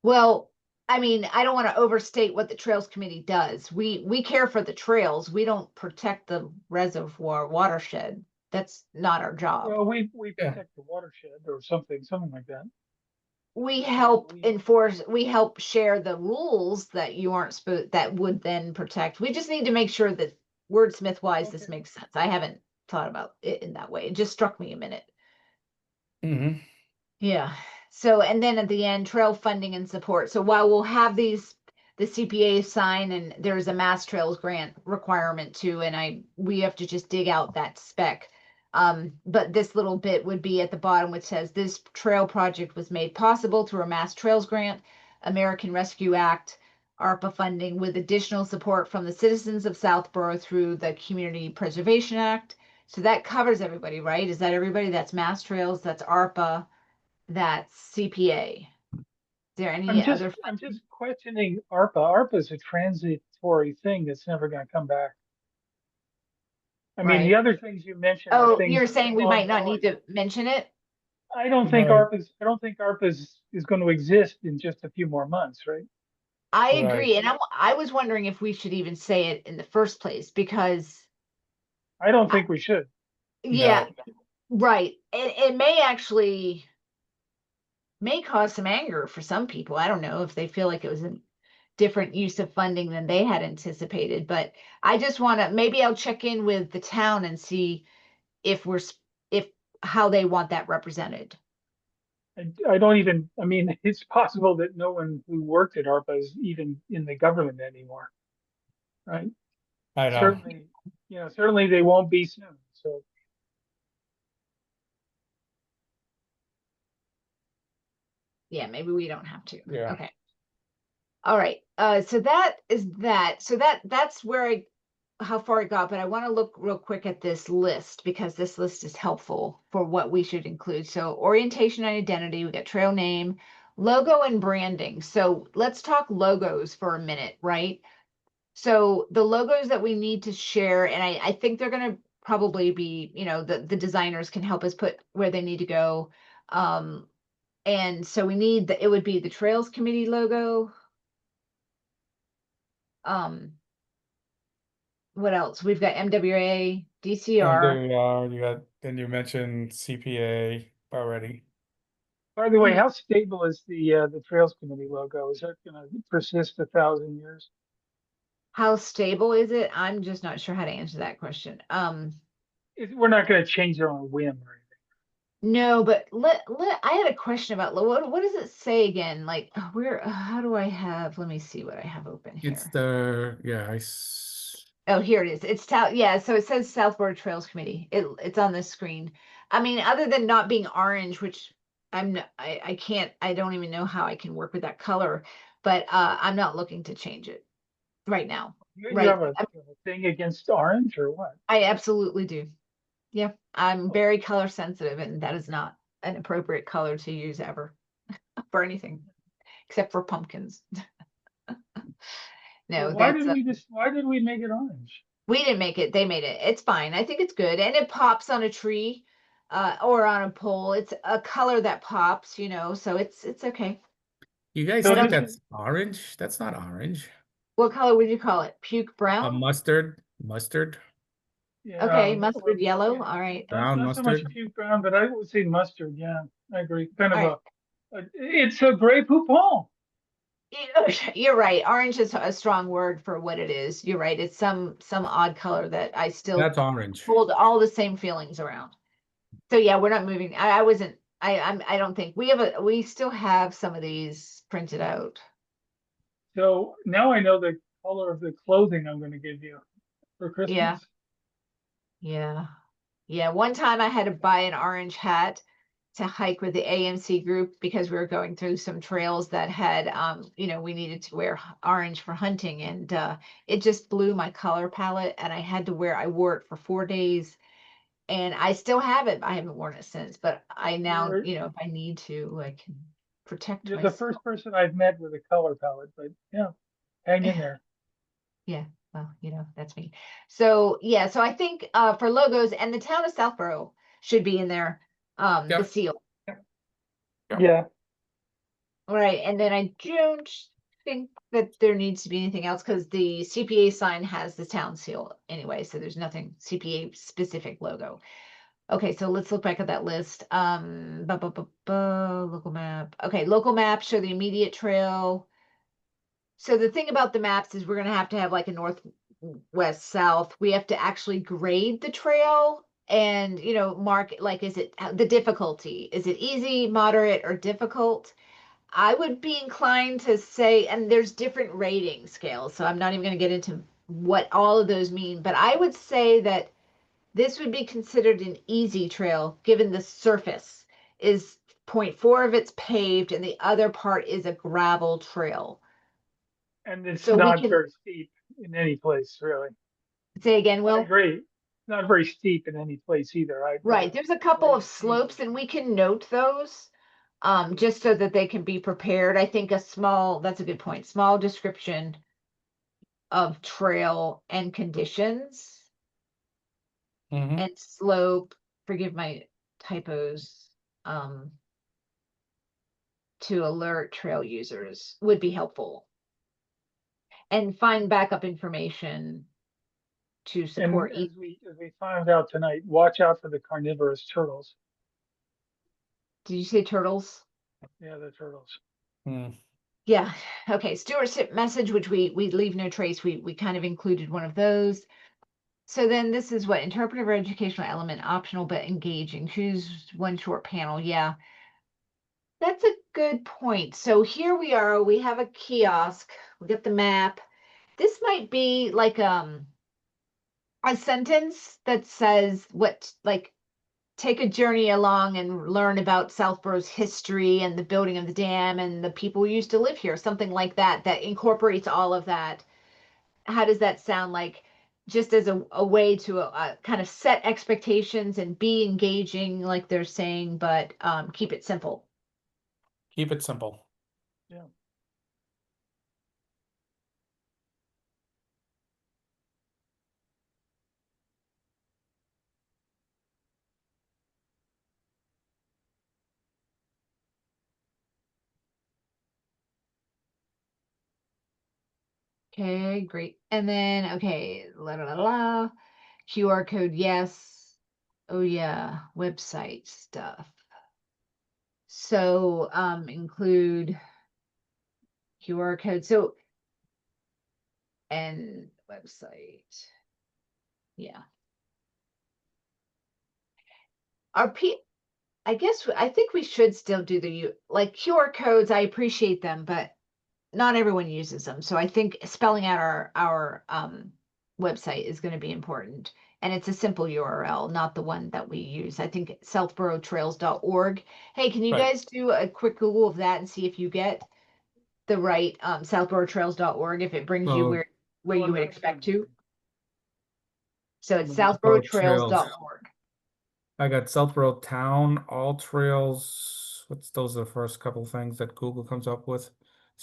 well, I mean, I don't want to overstate what the Trails Committee does. We care for the trails. We don't protect the reservoir watershed. That's not our job. Well, we Yeah. protect the watershed or something like that. We help we- enforce, we help share the rules that you aren't supposed, that would then protect. We just need to make sure that wordsmith wise, this Okay. makes sense. I haven't thought about it in that way. It just struck me a minute. Mm-hmm. Yeah. So, and then at the end, trail funding and support. So while we'll have the CPA sign and there's a Mass Trails grant requirement too, and we have to just dig out that spec. But this little bit would be at the bottom, which says this trail project was made possible through a Mass Trails grant, American Rescue Act, ARPA funding with additional support from the citizens of Southborough through the Community Preservation Act. So that covers everybody, right? Is that everybody? That's Mass Trails, that's ARPA, that's CPA. Does there any other? I'm just questioning ARPA. ARPA is a transitory thing that's never gonna come back. I mean, the Right. other things you mentioned are Oh, things. you're that are saying we might not need ongoing. to mention it? I don't think Right. ARPA is going to exist in just a few more months, right? I Right. agree, and I was wondering if we should even say it in the first place, because, I don't think we should. yeah, No. right, it may actually may cause some anger for some people. I don't know if they feel like it was a different use of funding than they had anticipated, but I just want to, maybe I'll check in with the town and see if if how they want that represented. I don't even, I mean, it's possible that no one who worked at ARPA is even in the government anymore, right? I know. Certainly, certainly they won't be soon. So Yeah, maybe we don't have to. Yeah. Okay. All right. So that is that. So that's where how far it got, but I want to look real quick at this list because this list is helpful for what we should include. So orientation and identity, we got trail name, logo and branding. So let's talk logos for a minute, right? So the logos that we need to share, and I think they're going to probably be, the designers can help us put where they need to go. And so we need it would be the Trails Committee logo. What else? We've got MWA, DCR. And there you got, then you mentioned CPA already. by the way, Hmm. how stable is the Trails Committee logo? Is that going to persist 1,000 years? How stable is it? I'm just not sure how to answer that question. We're not going to change it on a whim or anything. No, but I had a question about what does it say again? Like where, how do I have, let me see what I have open It's here. Oh, here it is. It's yeah, so it says South Florida Trails Committee. It's on this screen. I mean, other than not being orange, which I can't, I don't even know how I can work with that color, but I'm not looking to change it right now. You Right. have a thing against orange or what? I absolutely do. Yeah, I'm very color sensitive, and that is not an appropriate color to use ever for anything except for pumpkins. No, Why that's why did we make it orange? we didn't make it, they made it. It's fine. I think it's good. And it pops on a tree or on a pole. It's a color that pops, so it's okay. You guys So think this that's orange? That's not orange. What color would you call it? Puke A brown? mustard, Okay, Yeah, mustard yellow. All right. brown not so much mustard. puke brown, but I would say mustard. Yeah, I agree. Kind All of right. it's a gray poupon. You're right. Orange is a strong word for what it is. You're right. It's some odd color that I still That's orange. hold all the same feelings around. So yeah, we're not moving. I wasn't. I don't think we still have some of these printed out. So now I know the color of the clothing I'm going to give you for Christmas. Yeah. Yeah. One time I had to buy an orange hat to hike with the AMC group because we were going through some trails that had, we needed to wear orange for hunting, and it just blew my color palette, and I wore it for 4 days, and I still have it. I haven't worn it since, but I now, You're if I need to, I can protect you're the myself. first person I've met with a color palette, but yeah, hang in there. Yeah, well, that's me. So yeah, so I think for logos, and the town of Southborough should be in there, the Yep. seal. Yeah. Right, and then I don't think that there needs to be anything else because the CPA sign has the town seal anyway, so there's nothing CPA specific logo. Okay, so let's look back at that list. Local map. Okay, local map show the immediate trail. So the thing about the maps is we're gonna have to have like a north, west, south. We have to actually grade the trail and mark like, is it the difficulty? Is it easy, moderate, or difficult? I would be inclined to say, and there's different rating scales, so I'm not even going to get into what all of those mean, but I would say that this would be considered an easy trail given the surface is 0.4 of it's paved and the other part is a gravel trail. And it's So we not can very steep in any place, really. say again, I Will. agree. Not very steep in any place either. Right, there's a couple of slopes and we can note those. just so that they can be prepared. I think that's a good point, small description of trail and conditions Mhm. and slope, forgive my typos, to alert trail users would be helpful. And find backup information to And support as we found out tonight, watch out for the carnivorous turtles. Did you say turtles? Yeah, the turtles. Mm. Yeah. Okay. Stewardship message, which we leave no trace. We kind of included one of those. So then this is what interpretive or educational element, optional but engaging. Choose one short panel. Yeah. That's a good point. So here we are. We have a kiosk. We got the map. This might be like a sentence that says what, like, take a journey along and learn about Southborough's history and the building of the dam and the people who used to live here, something like that, that incorporates all of that. How does that sound, like, just as a way to kind of set expectations and be engaging, like they're saying, but keep it simple? Keep it simple. Yeah. Okay, great. And then, okay, la la la la. QR code, yes. Oh yeah, website stuff. So include QR code. So, and website. Yeah. I guess I think we should still do like QR codes. I appreciate them, but not everyone uses them. So I think spelling out our website is going to be important. And it's a simple URL, not the one that we use. I think southboroughtrails.org. Hey, can you Right. guys do a quick Google of that and see if you get the right southboroughtrails.org, if it brings you So where you would expect to? So it's Southborough Trails. southboroughtrails.org. I got Southborough Town, all trails. What's those are the first couple things that Google comes up with?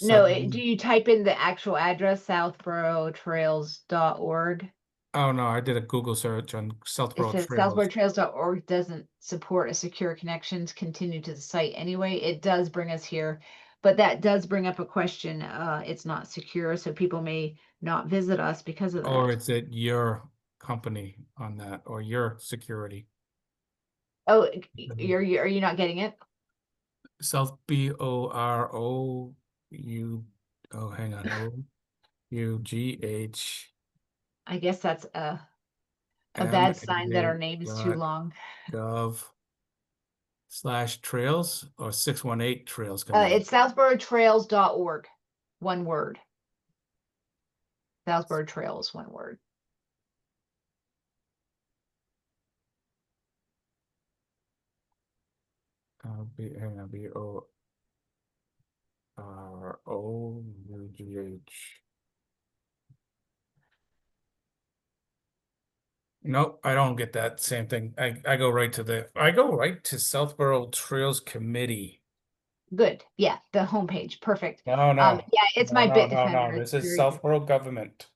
No, Suddenly- do you type in the actual address, southboroughtrails.org? Oh no, I did a Google search on It Southborough says Trails. southboroughtrails.org doesn't support a secure connections. Continue to the site anyway. It does bring us here, but that does bring up a question. It's not secure, so people may not visit us because of Or that. it's at your company on that, or your security. Oh, are you not getting it? South BOROU. Oh, hang on. OUGH. I guess that's a bad sign that our name is too long. .gov/trails or 618 trails committee. It's southboroughtrails.org. One word. Southborough Trails, one word. Hang on, BOROUGH. Nope, I don't get that same thing. I go right to Southborough Trails Committee. Good. Yeah, the homepage. Perfect. No, Yeah, it's my Bitdefender. This It's is very good. Southborough Government.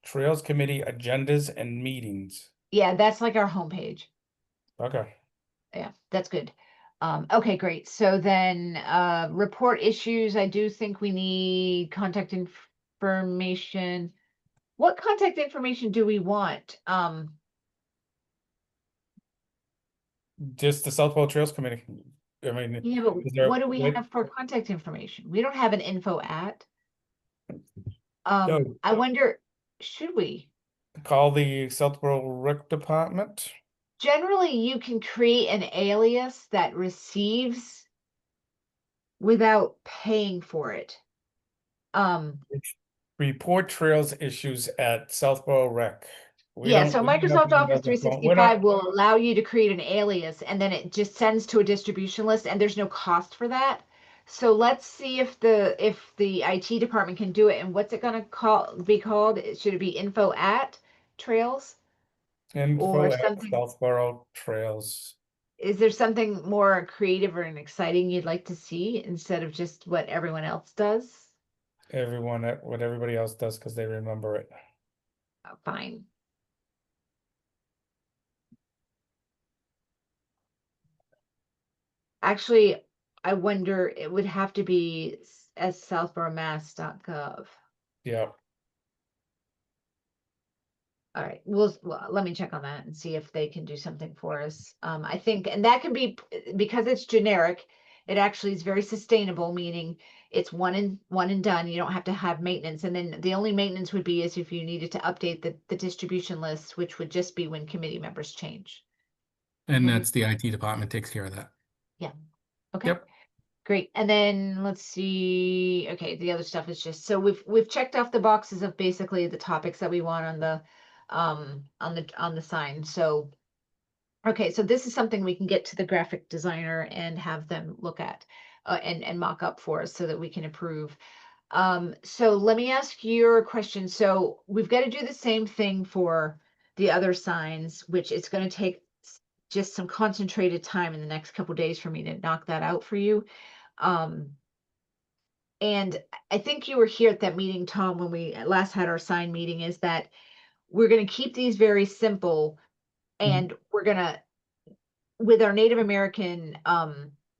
Trails Committee agendas and meetings. Yeah, that's like our homepage. Okay. Yeah, that's good. Okay, great. So then report issues. I do think we need contact information. What contact information do we want? Just the Southborough Trails Committee. I mean, Yeah, but is there- what do we what- have for contact information? We don't have an info at. No. I wonder, should we? Call the Southborough Rec Department. Generally, you can create an alias that receives without paying for it. Report trails issues at Southborough Rec. We Yeah, don't- so we don't Microsoft have Office to- we're 365 not- will allow you to create an alias and then it just sends to a distribution list and there's no cost for that. So let's see if the IT department can do it. And what's it gonna be called? Should it be info at trails? Info or at something- Southborough Trails. is there something more creative or exciting you'd like to see instead of just what everyone else does? What everybody else does because they remember it. Oh, fine. Actually, I wonder, it would have to be as southboroughmass.gov. Yeah. All right, well, let me check on that and see if they can do something for us. I think, and that can be, because it's generic, it actually is very sustainable, meaning it's one and done. You don't have to have maintenance. And then the only maintenance would be is if you needed to update the distribution list, which would just be when committee members change. And Mhm. that's the IT department takes care of that. Okay. Yep. Great. And then let's see. Okay, the other stuff is just, so we've checked off the boxes of basically the topics that we want on the sign. So okay, so this is something we can get to the graphic designer and have them look at and mock up for us so that we can approve. So let me ask your question. So we've got to do the same thing for the other signs, which it's going to take just some concentrated time in the next couple days for me to knock that out for you. And I think you were here at that meeting, Tom, when we last had our sign meeting, is that we're going to keep these very simple and we're going to, with our Native American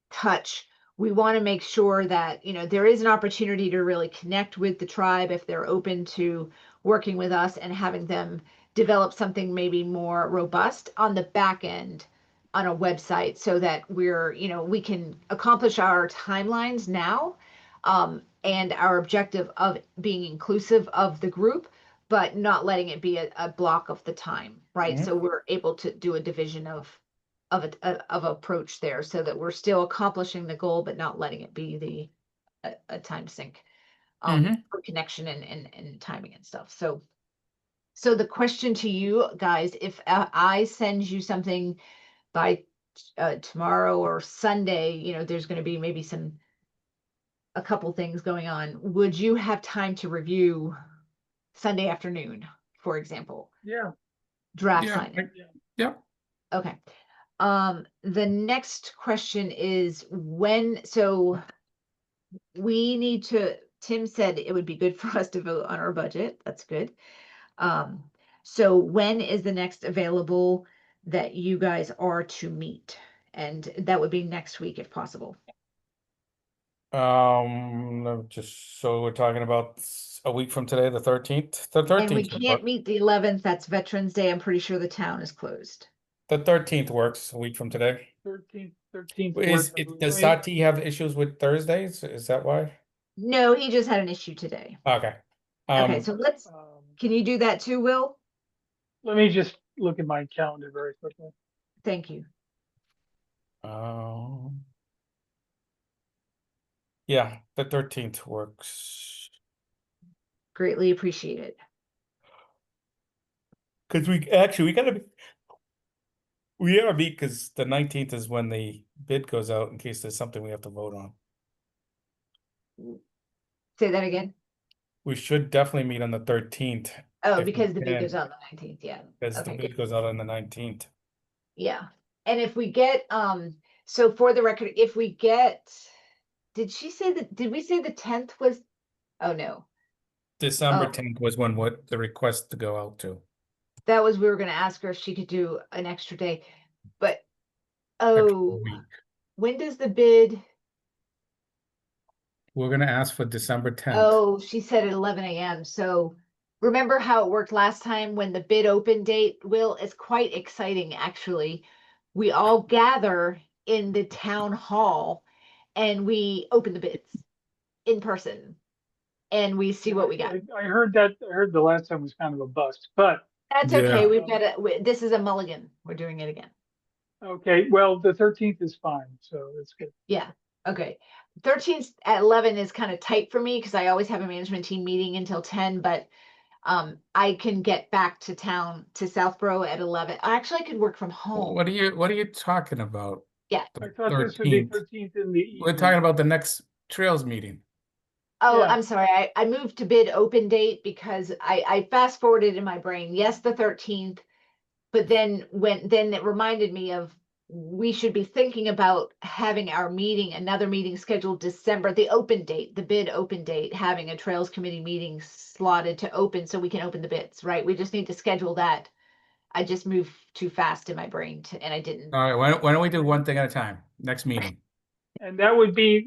touch, we want to make sure that, you know, there is an opportunity to really connect with the tribe if they're open to working with us and having them develop something maybe more robust on the back end on a website so that we're, you know, we can accomplish our timelines now and our objective of being inclusive of the group, but not letting it be a block of the time, right? Mhm. So we're able to do a division of approach there so that we're still accomplishing the goal, but not letting it be a time sink for connection and timing and stuff. So the question to you guys, if I send you something by tomorrow or Sunday, you know, there's going to be maybe a couple things going on. Would you have time to review Sunday afternoon, for example? Yeah. Draft Yeah. sign. Yeah. Okay. The next question is so we need to, Tim said it would be good for us to vote on our budget. That's good. So when is the next available that you guys are to meet? And that would be next week if possible. Just so we're talking about a week from today, the 13th. The And we 13th. can't meet the 11th. That's Veterans Day. I'm pretty sure the town is closed. The 13th works a week from today. 13th. Does Sati have issues with Thursdays? Is that why? No, he just had an issue today. Okay. Okay, so can you do that too, Will? Let me just look at my calendar very quickly. Thank you. Yeah, the 13th works. Greatly appreciate it. Because we gotta meet because the 19th is when the bid goes out in case there's something we have to vote on. Say that again. We should definitely meet on the 13th. Oh, if we because the bid can, goes out on the 19th. Yeah. Because the bid goes out on the 19th. Yeah. And if we get, so for the record, if we get, did we say the 10th was, oh no, December Oh. 10th was when the request to go out to. that was, we were going to ask her if she could do an extra day, but, Extra oh, week. when does the bid? We're gonna ask for December 10th. Oh, she said at 11 a.m. So remember how it worked last time when the bid open date, Will, is quite exciting, actually. We all gather in the town hall and we open the bids in person and we see what we got. I heard the last time was kind of a bust, but That's Yeah. okay. We've got this is a mulligan. We're doing it again. okay, well, the 13th is fine, so it's good. Yeah. Okay. 13th at 11 is kind of tight for me because I always have a management team meeting until 10, but I can get back to town to Southborough at 11. Actually, I could work from home. What are you talking about? Yeah. The I thought this would be 13th. 13th in the evening. We're talking about the next trails meeting. Oh, Yeah. I'm sorry. I moved to bid open date because I fast forwarded in my brain. Yes, the 13th, but then it reminded me of we should be thinking about having our meeting, another meeting scheduled December, the open date, the bid open date, having a Trails Committee meeting slotted to open so we can open the bids, right? We just need to schedule that. I just moved too fast in my brain and I didn't. All right, why don't we do one thing at a time? Next meeting. And that would be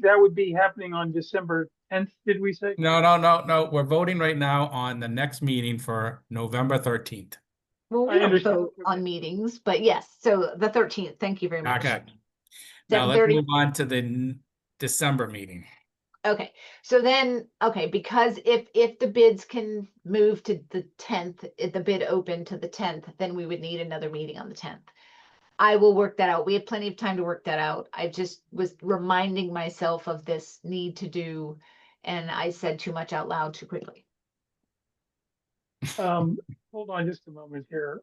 happening on December 10th, did we say? No. We're voting right now on the next meeting for November 13th. Well, I we don't understand. vote on meetings, but yes, so the 13th, thank you very much. Okay. Now let's 7:30. move on to the December meeting. Okay, so then, okay, because if the bids can move to the 10th, if the bid open to the 10th, then we would need another meeting on the 10th. I will work that out. We have plenty of time to work that out. I just was reminding myself of this need to do, and I said too much out loud too quickly. Hold on just a moment here.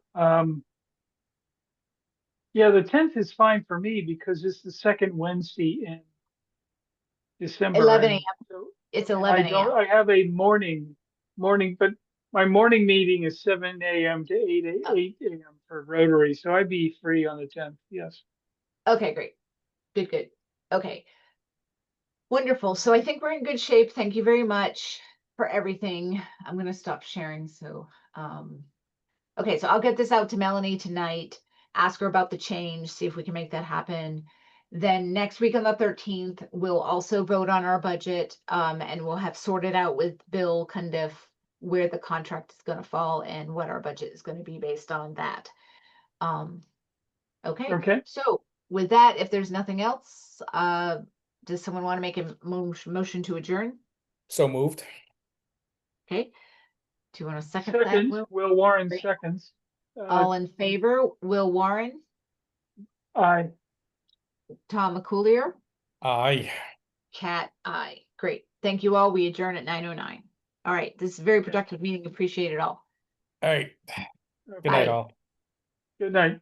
Yeah, the 10th is fine for me because it's the second Wednesday in December. 11 and a.m. so- It's and 11 a.m. I have a morning, but my morning meeting is 7 a.m. to 8 a.m. for Rotary, so I'd be free on the 10th, yes. Okay, great. Good. Okay. Wonderful. So I think we're in good shape. Thank you very much for everything. I'm going to stop sharing. So, okay, so I'll get this out to Melanie tonight, ask her about the change, see if we can make that happen. Then next week on the 13th, we'll also vote on our budget, and we'll have sorted out with Bill kind of where the contract is going to fall and what our budget is going to be based on that. Okay. Okay. So with that, if there's nothing else, does someone want to make a motion to adjourn? So moved. Okay. Do you want to second that, Second, Will? Will Warren Great. seconds. All in favor, Will Warren, Aye. Tom McCoolier, Aye. Cat, I. Great. Thank you all. We adjourn at 9:09. All right. This is a very productive meeting. Appreciate it all. All right. Okay. Good night, Bye. all. Good night.